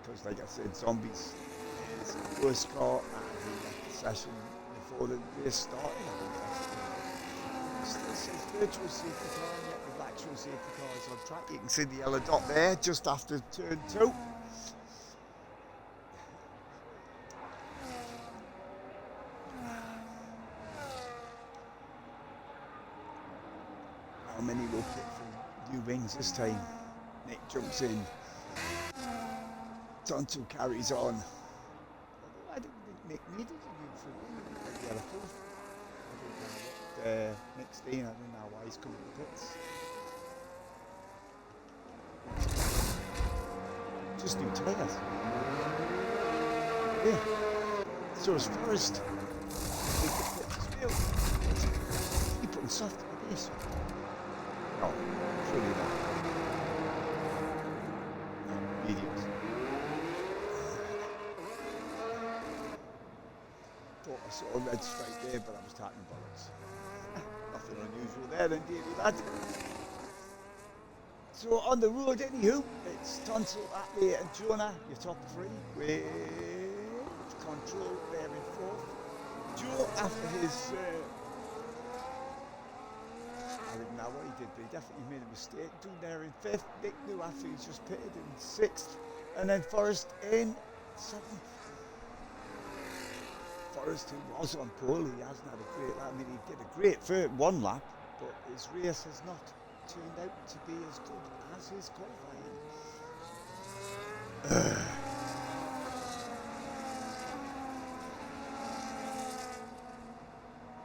Because like I said, Zombies is the worst car and he left the session before the race started. I think that's still says virtual safety car, yet the actual safety car is on track. You can see the yellow dot there just after turn 2. How many will pick from new wings this time? Nick jumps in. Tunstall carries on. Although I didn't think Nick needed a new front wing. Maybe he had a fourth. I don't know what Nick's doing. I don't know why he's coming to the pits. Just new tyres. Yeah. So is Forrest. He put him soft on the base. No, surely not. No, idiots. Thought I saw a red stripe there, but I was talking bollocks. Nothing unusual there then, deal with that. So on the road, anywho, it's Tonsil, Atley and Jonah, your top three, with Control there in fourth. Joe, after his, I didn't know what he did, but he definitely made a mistake. Doing there in fifth. Nick knew after he's just pitted in sixth. And then Forrest in seventh. Forrest, who was on pole, he hasn't had a great lap. I mean, he did a great first one lap, but his race has not turned out to be as good as his qualifying.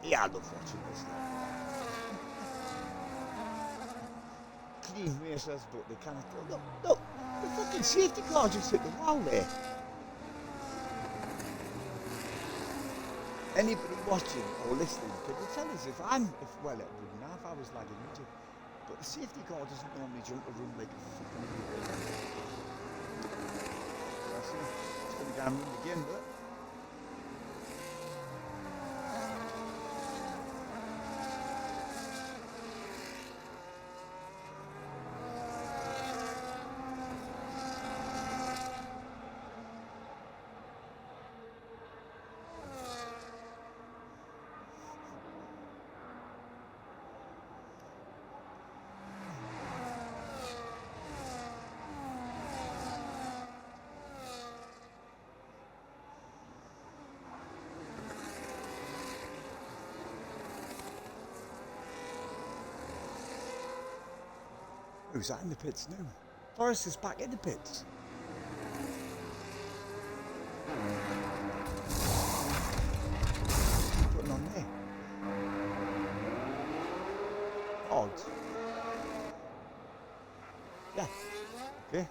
Yeah, I love watching this now. Clean racers, but they cannot go. Look, the fucking safety car just hit the wall there. Anybody watching or listening, could you tell us well, it wouldn't have, I was lagging into it. But the safety car doesn't normally jump a run like a fucking idiot. It's going to go and run again, but. Who's that in the pits now? Forrest is back in the pits. What's he putting on there? Odds. Yeah. Okay.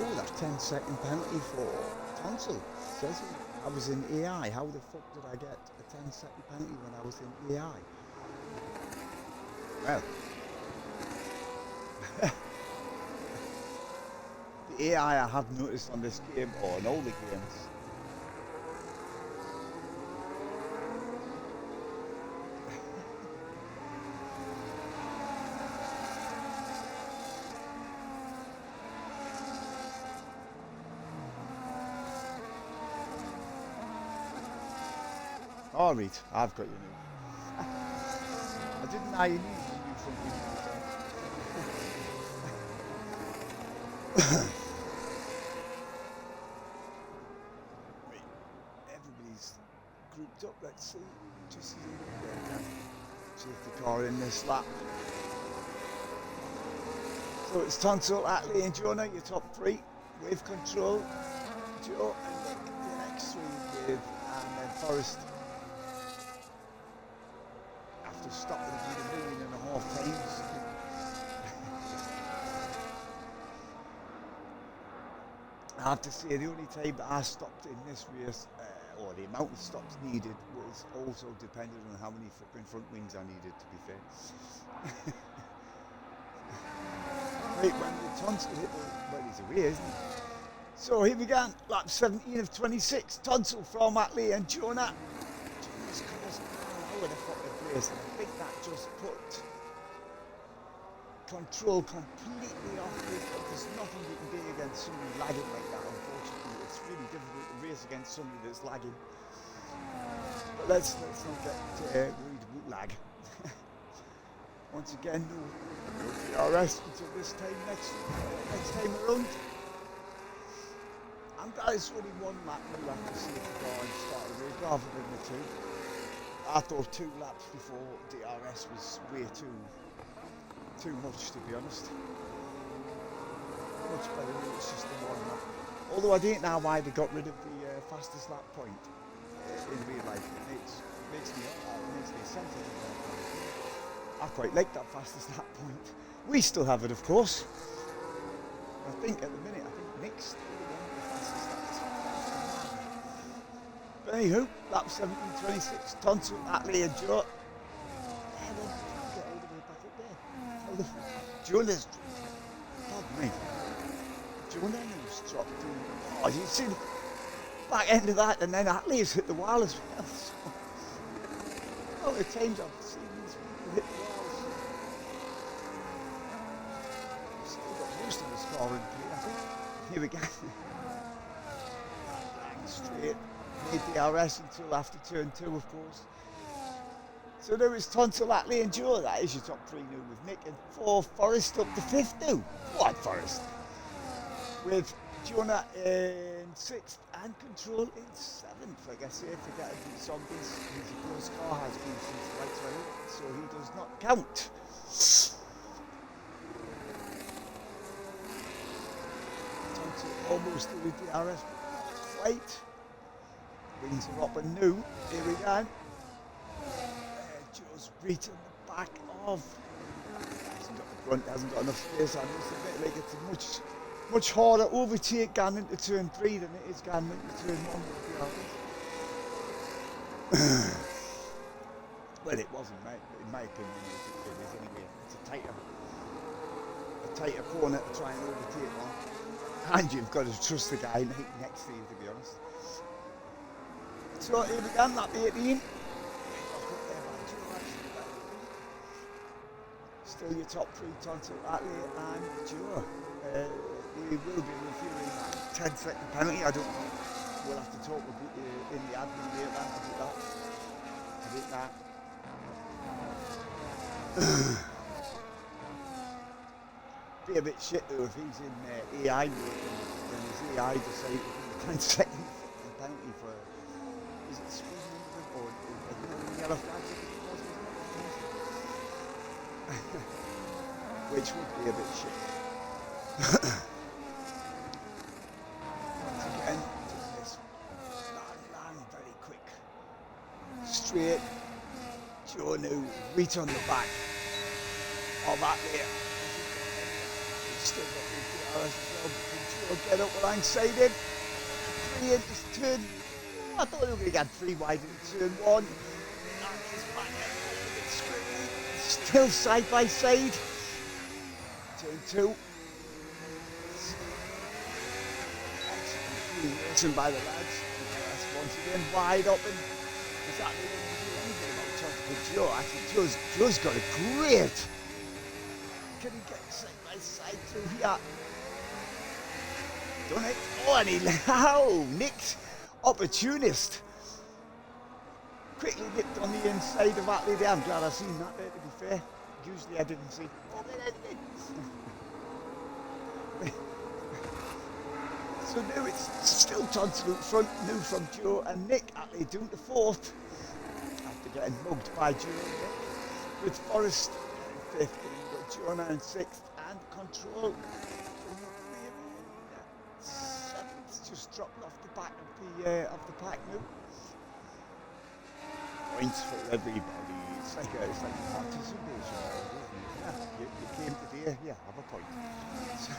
Oh, that's 10-second penalty for Tonsil, says he. I was in AI. How the fuck did I get a 10-second penalty when I was in AI? Well, the AI I have noticed on this game, or in all the games, all right, I've got you now. I didn't know you needed to do something. Right, everybody's grouped up. Let's see. Just see if the car in this lap. So it's Tonsil, Atley, and Jonah, your top three, with Control, Joe, and Nick, the next three with, and then Forrest. After stopping about 1.5 million times. I have to say, the only time that I stopped in this race, or the amount of stops needed, was also dependent on how many fucking front wings I needed, to be fair. Right, when the Tonsil hit well, he's away, isn't he? So here we go, lap 17 of 26, Tonsil from Atley and Jonah. Jonah's caused all over the fucking place, and I think that just put Control completely off. There's nothing you can do against somebody lagging like that, unfortunately. It's really difficult to race against somebody that's lagging. But let's not get worried about lag. Once again, no DRS until this time next time around. I'm glad it's only one lap we'll have to see if the car started with rather than the two. I thought 2 laps before DRS was way too much, to be honest. Much better if it's just the 1 lap. Although I didn't know why they got rid of the fastest lap point in real life. It makes me sense. I quite like that fastest lap point. We still have it, of course. I think at the minute, Nick's still the one anywho, lap 17.26, Tonto, Attlee and Joe. Yeah, well, get all the way back up there. Oh, Jonah's, pardon me, Jonah was dropped in. Oh, you see the back end of that, and then Attlee's hit the wall as well. So, oh, the times I've seen these people hit the walls. Still got most of the score in play, I think. Here we go. Straight. Made the RS until after turn 2, of course. So there was Tonto, Attlee and Joe. That is your top 3 new with Nick and 4. Forrest up to 5th new. What Forrest? With Jonah in 6th and Control in 7th. Like I say, forget about zombies. His close car has been since right 20, so he does not count. Tonto almost with the RS. Wait. Wings are up and new. Here we go. Joe's reach on the back of. Hasn't got the front, hasn't got enough space. I must admit, like it's a much harder overtake going into turn 3 than it is going into turn 1. Well, it wasn't, mate. In my opinion, it is anyway. It's a tighter corner to try and overtake on. And you've got to trust the guy next to you, to be honest. So here we go, lap 18. Still your top 3, Tonto, Attlee and Joe. We will be reviewing that 10-second penalty. I don't know. We'll have to talk about in the admin later about that. Be a bit shit though if he's in AI mode and his AI decided to give a 10-second penalty for. Is it speeding or yellow flags? Which would be a bit shit. Once again, doing this land very quick. Straight. Joe new, reach on the back of Attlee. Still got the DRS as well, but Joe get up alongside him. 3 into turn. I thought we were going to get 3 wide in turn 1. Still side by side. Turn 2. Listen by the lads. That's once again wide open. Is that really anything about Tonto with Joe? Actually, Joe's got a great. Can he get side by side through here? Done it. Oh, and he. Oh, nicked. Opportunist. Quickly nipped on the inside of Attlee there. I'm glad I've seen that there, to be fair. Usually I didn't see. So now it's still Tonto front, new from Joe and Nick. Attlee doing the 4th. After getting mugged by Joe and Nick. With Forrest in 5th, and you've got Jonah in 6th and Control. 7th, just dropping off the back of the pack now. Points for everybody. It's like a participation. Yeah, you came today, yeah, have a point. So,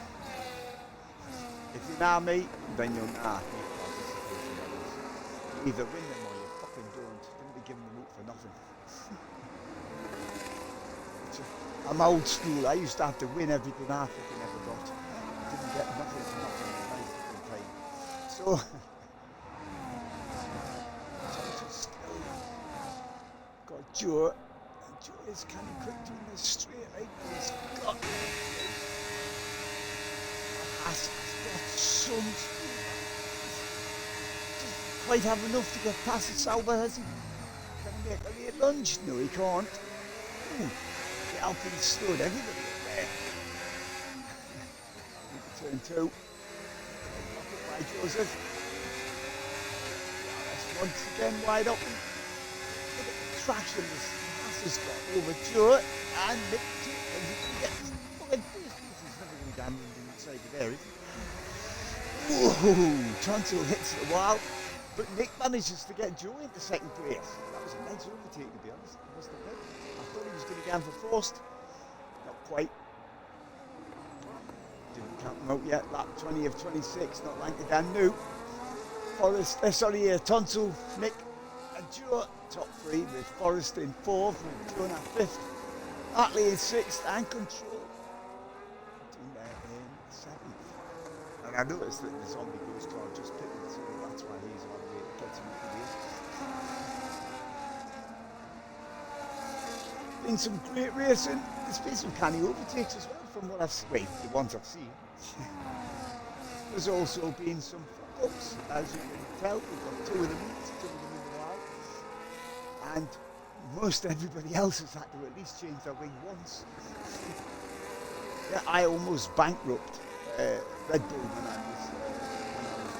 if you're nah mate, then you're nah. You either win them or you fucking don't. Don't be giving them out for nothing. I'm old school. I used to have to win everything I fucking ever got. I didn't get nothing for nothing in my fucking time. So, still got Joe. And Joe is kind of quick doing this straight, right? He's got has got some speed. Doesn't quite have enough to get past the Sauber, has he? Can he make a late lunge? No, he can't. Ooh. The Alpine stood everybody up there. Turn 2. Blocked by Joseph. That's once again wide open. Look at the traction this mass has got over Joe and Nick. And he can get this fucking first. This is never going to damn him inside the there, is it? Whoa! Tonto hits the wall. But Nick manages to get Joe into 2nd place. That was a nice overtake, to be honest. I must admit. I thought he was going to go for 1st. Not quite. Didn't count him out yet. Lap 20 of 26. Not like the damn new. Tonsil, Nick and Joe top 3 with Forrest in 4th, with Jonah 5th, Atlee in 6th, and Control in 7th. And I noticed that the zombie ghost car just pitted, so that's why he's on the way to get him up the race. Been some great racing. There's been some canny overtakes as well from what I've seen. Wait, the ones I've seen. There's also been some fuck-ups, as you can tell. We've got 2 of them in the while. And most everybody else has had to at least change their wing once. Yeah, I almost bankrupt Red Bull when I was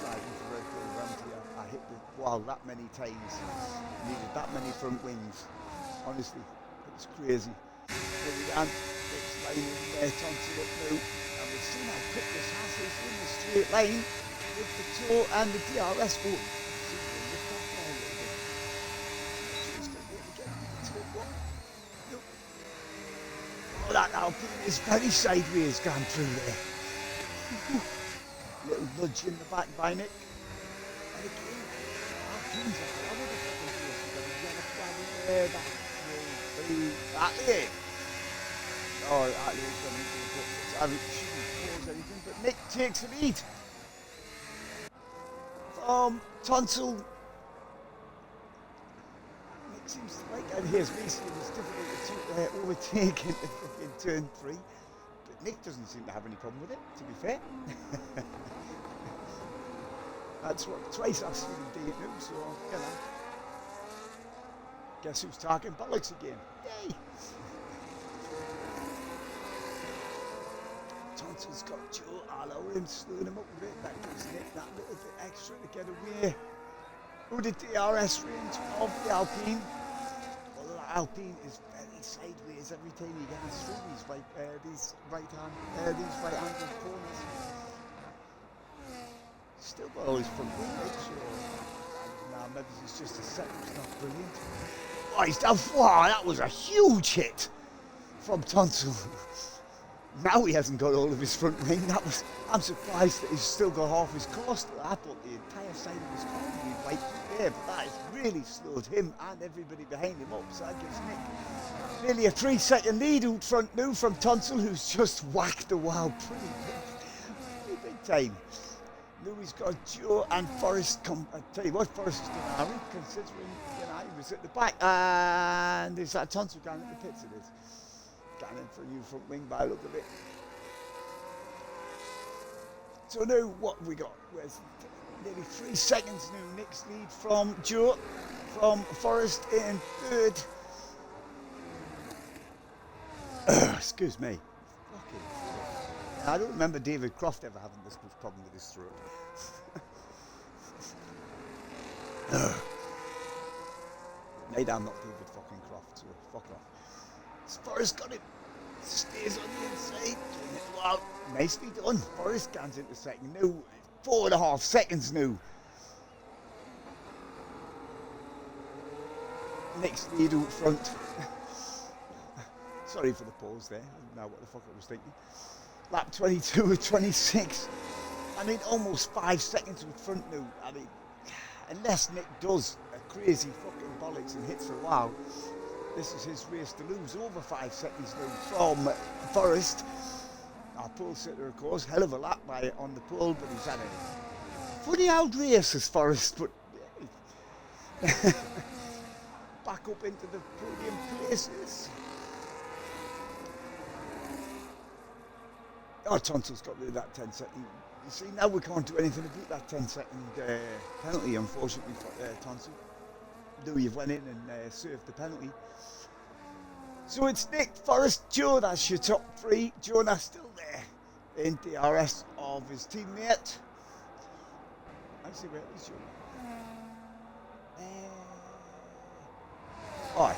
driving for Red Bull around here. I hit the wall that many times. Needed that many front wings. Honestly, it was crazy. Here we go. Next line in Tonsil up now. And we've seen how quick this has is in the straight line with the toe and the DRS board. Oh, that Alpine is very sideways going through there. Little nudge in the back by Nick. And again, Alpine's a hell of a fucking race. We've got a yellow flag in there. Atlee. Oh, Atlee's going to do it. I shouldn't cause anything, but Nick takes the lead. From Tonsil. Nick seems to like that. Here's me saying it's difficult to overtake in turn 3. But Nick doesn't seem to have any problem with it, to be fair. That's what twice I've seen him do it now, so, you know. Guess who's talking bollocks again? Yay! Tonsil's got Joe all over him, slowing him up a bit. That gives Nick that little bit extra to get away. Who did the DRS range of the Alpine? Well, the Alpine is very sideways every time he gets through these right angled corners. Still got all his front wing, so now maybe it's just a set that's not brilliant. Oh, he's down. Wow, that was a huge hit from Tonsil. Now he hasn't got all of his front wing. I'm surprised that he's still got half his car still. I thought the entire side of his car would be right there, but that has really slowed him and everybody behind him up. So that gives Nick nearly a 3-second lead out front now from Tonsil, who's just whacked the wall pretty big time. Now he's got Joe and Forrest I tell you what, Forrest is doing alright, considering, you know, he was at the back. And is that Tonsil going at the pits? It is. Going in for a new front wing by the look of it. So now what have we got? Where's nearly 3 seconds now. Nick's lead from Joe, from Forrest in 3rd. Excuse me. I don't remember David Croft ever having this much problem with his throat. Maybe I'm not David fucking Croft, so fuck off. Forrest got it. Stays on the inside. Wow, nicely done. Forrest gets into second now. 4.5 seconds now. Next lead out front. Sorry for the pause there. I don't know what the fuck I was thinking. Lap 22 of 26. I mean, almost 5 seconds in front now. I mean, unless Nick does a crazy fucking bollocks and hits for a while, this is his race to lose. Over 5 seconds now from Forrest. Our pole sitter, of course, hell of a lap on the pole, but he's had a funny old race as Forrest, but back up into the podium places. Oh, Tonsil's got rid of that 10-second. You see, now we can't do anything about that 10-second penalty, unfortunately, for Tonsil. Though you've went in and served the penalty. So it's Nick, Forrest, Joe, that's your top 3. Jonah's still there in DRS of his teammate. Actually, where is Jonah? Alright.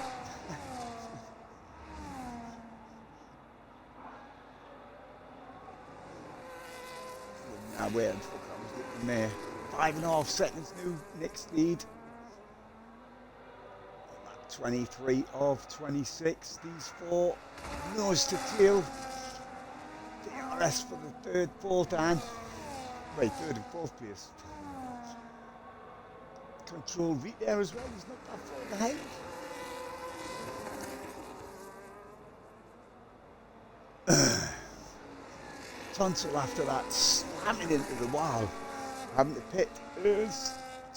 Now where the fuck I was looking there. 5.5 seconds new, Nick's lead. 23 of 26. These 4 nose to tail. DRS for the 3rd, 4th and 3rd and 4th place. control read there as well. He's not that far behind. Tonsil after that slamming into the wall, having to pit is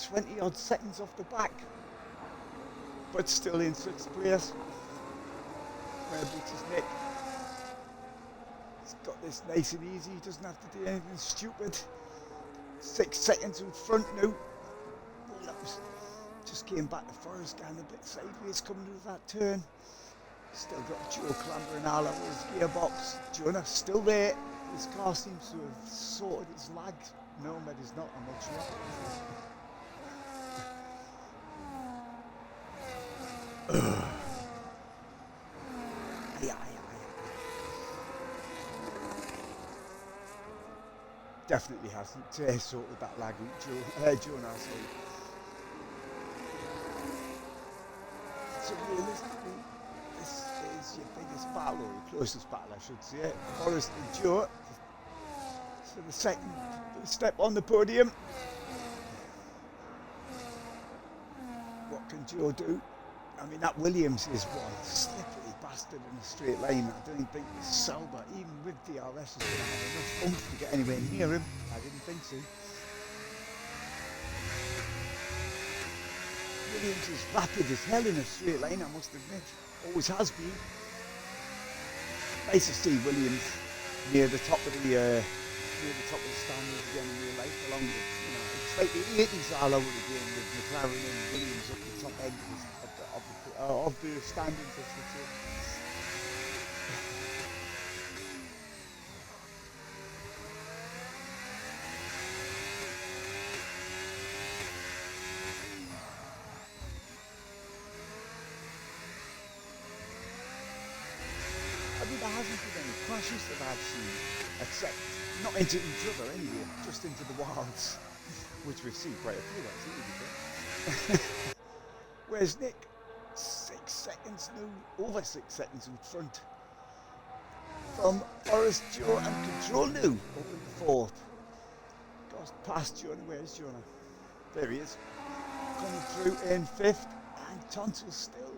20 odd seconds off the back, but still in 6th place. Where beats his Nick. He's got this nice and easy, he doesn't have to do anything stupid. 6 seconds in front now. Williams just came back to Forrest, going a bit sideways coming to that turn. Still got Joe clambering all over his gearbox. Jonah still there. His car seems to have sorted its lag. No, but he's not, I'm not sure. Definitely hasn't sorted that lag out, Jonah. So realistically, this is your biggest battle, or your closest battle, I should say. Forrest and Joe for the second step on the podium. What can Joe do? I mean, that Williams is one slippery bastard in a straight line. I don't think he's sober, even with DRS, is going to have enough oomph to get anywhere near him. I didn't think so. Williams is rapid as hell in a straight line, I must admit. Always has been. Nice to see Williams near the top of the standards again in real life, along with, it's like the 80s all over again with McLaren and Williams up the top end of the standings, I should say. I mean, there hasn't been any crashes that I've seen, except not into each other anyway, just into the wilds, which we've seen quite a few actually. Where's Nick? 6 seconds now, over 6 seconds in front from Forrest, Joe and Control now, up in 4th. Goes past Jonah. Where's Jonah? There he is. Coming through in 5th, and Tonsil still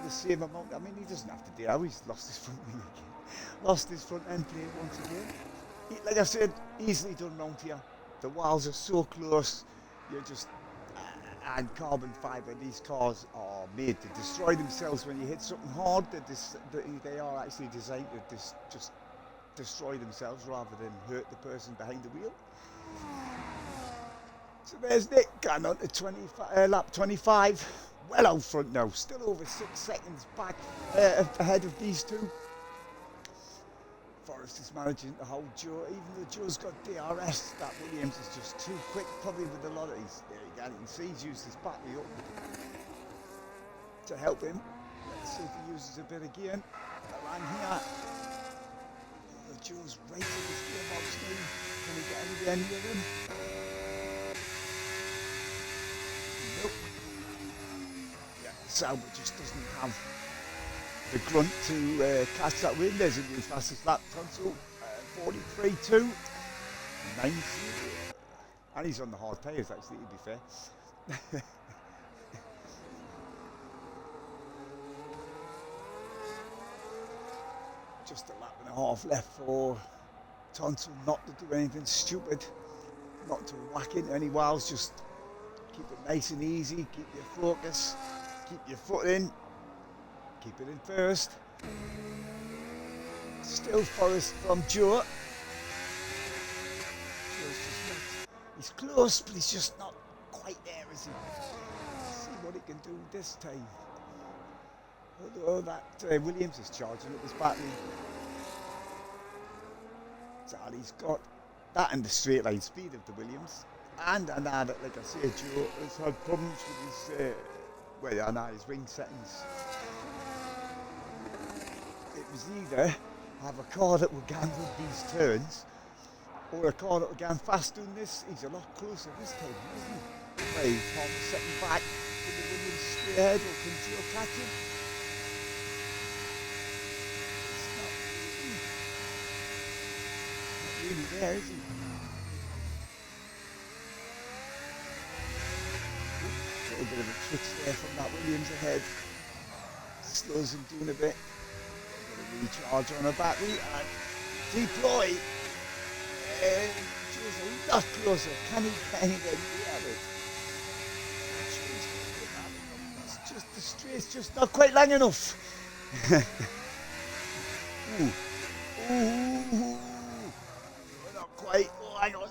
the same amount. I mean, he doesn't have to do that. He's lost his front wing again. Lost his front end plate once again. Like I said, easily done round here. The walls are so close. You're just... and carbon fibre, these cars are made to destroy themselves when you hit something hard. They are actually designed to just destroy themselves rather than hurt the person behind the wheel. So there's Nick going on to lap 25. Well out front now, still over 6 seconds back ahead of these two. Forrest is managing to hold Joe, even though Joe's got DRS. That Williams is just too quick, probably with a lot of these. There you go, you can see he's used his battery up to help him. Let's see if he uses a bit again. Around here. Joe's right in his gearbox now. Can he get anywhere near him? Nope. Yeah, Sauber just doesn't have the grunt to catch that win. There's a new fastest lap, Tonsil, 43.2, 90, and he's on the hard tyres actually, to be fair. Just a lap and a half left for Tonsil not to do anything stupid, not to whack into any walls, just keep it nice and easy, keep your focus, keep your foot in. Keep it in first. Still Forrest from Joe. He's close, but he's just not quite there, is he? Let's see what he can do this time. Although that Williams is charging up his battery. So he's got that and the straight line speed of the Williams. And I know that, like I say, Joe has had problems with his wing settings. It was either have a car that will go with these turns or a car that will go fast doing this. He's a lot closer this time, isn't he? Where he's half a second back with the Williams straight ahead, or can Joe catch him? It's not really there, is he? little bit of a twitch there from that Williams ahead. Slows him down a bit. Got a recharge on a battery and deploy. And Joe's a lot closer. Can he get anywhere near it? It's just the straight's just not quite long enough. Ooh. Ooh. Not quite. Oh, hang on.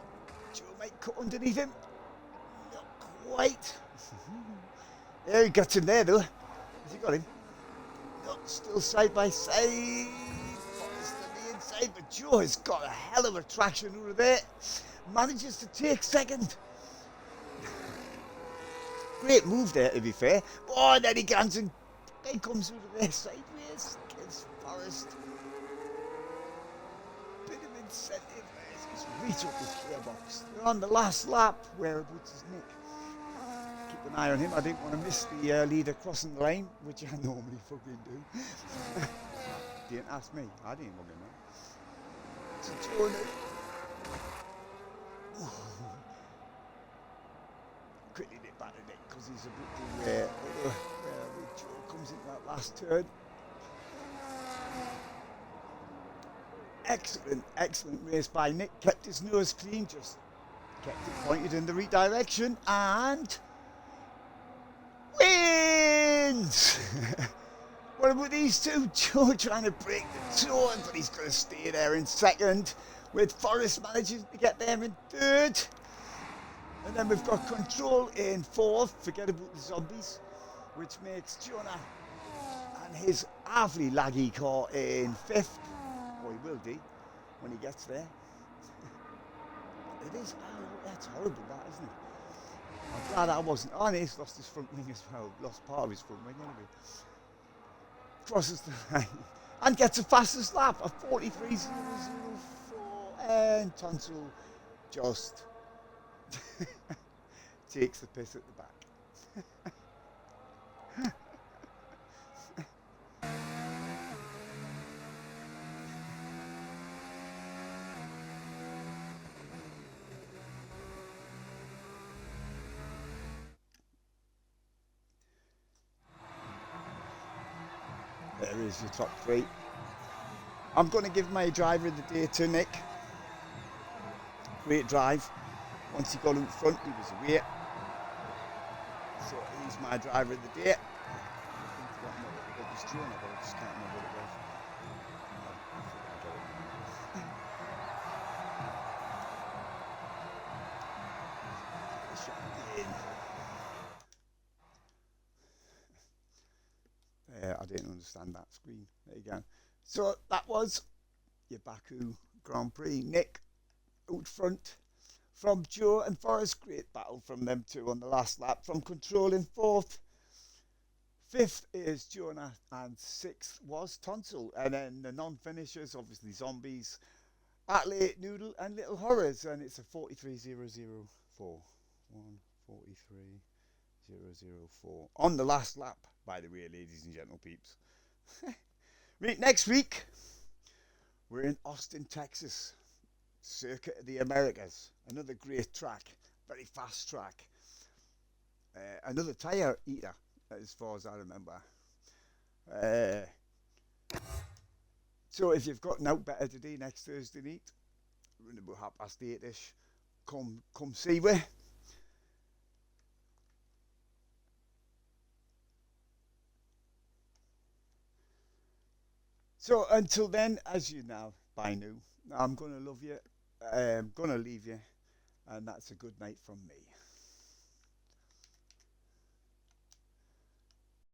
Joe might cut underneath him. Not quite. There, he got him there though. Has he got him? No, still side by side. Forrest on the inside, but Joe has got a hell of a traction over there. Manages to take second. Great move there, to be fair. Oh, and then he comes and then comes over there sideways. Gives Forrest a bit of incentive. He's reach up his gearbox. They're on the last lap. Whereabouts is Nick? Keep an eye on him. I didn't want to miss the leader crossing the lane, which I normally fucking do. Didn't ask me. I didn't fucking know. So Joe quickly nip back to Nick because he's a bit where Joe comes into that last turn. Excellent race by Nick. Kept his nose clean, just kept it pointed in the right direction and wins! What about these two? Joe trying to break the toe, but he's going to stay there in second, with Forrest managing to get there in third. And then we've got Control in fourth. Forget about the zombies, which makes Jonah and his awfully laggy car in fifth. Or he will do when he gets there. It is, that's horrible, that, isn't it? I'm glad I wasn't. Oh, and he's lost his front wing as well. Lost part of his front wing anyway. Crosses the line and gets a fastest lap of 43.004. And Tonsil just takes the piss at the back. There is your top three. I'm going to give my driver of the day to Nick. Great drive. Once he got out front, he was away. So he's my driver of the day. I just can't remember what it was. I didn't understand that screen. There you go. So that was your Baku Grand Prix. Nick out front from Joe and Forrest. Great battle from them two on the last lap. From Control in fourth. Fifth is Jonah and sixth was Tonsil. And then the non-finishers, obviously Zombies, Athlete, Noodle and Little Horrors. And it's a 43.004. 1:43.004 on the last lap, by the way, ladies and gentle peeps. Right, next week we're in Austin, Texas, Circuit of the Americas. Another great track, very fast track. Another tyre eater, as far as I remember. So if you've got out better to do next Thursday night, around about 8:30ish, come see me. So until then, as you know by now, I'm going to love you, I'm going to leave you, and that's a good night from me.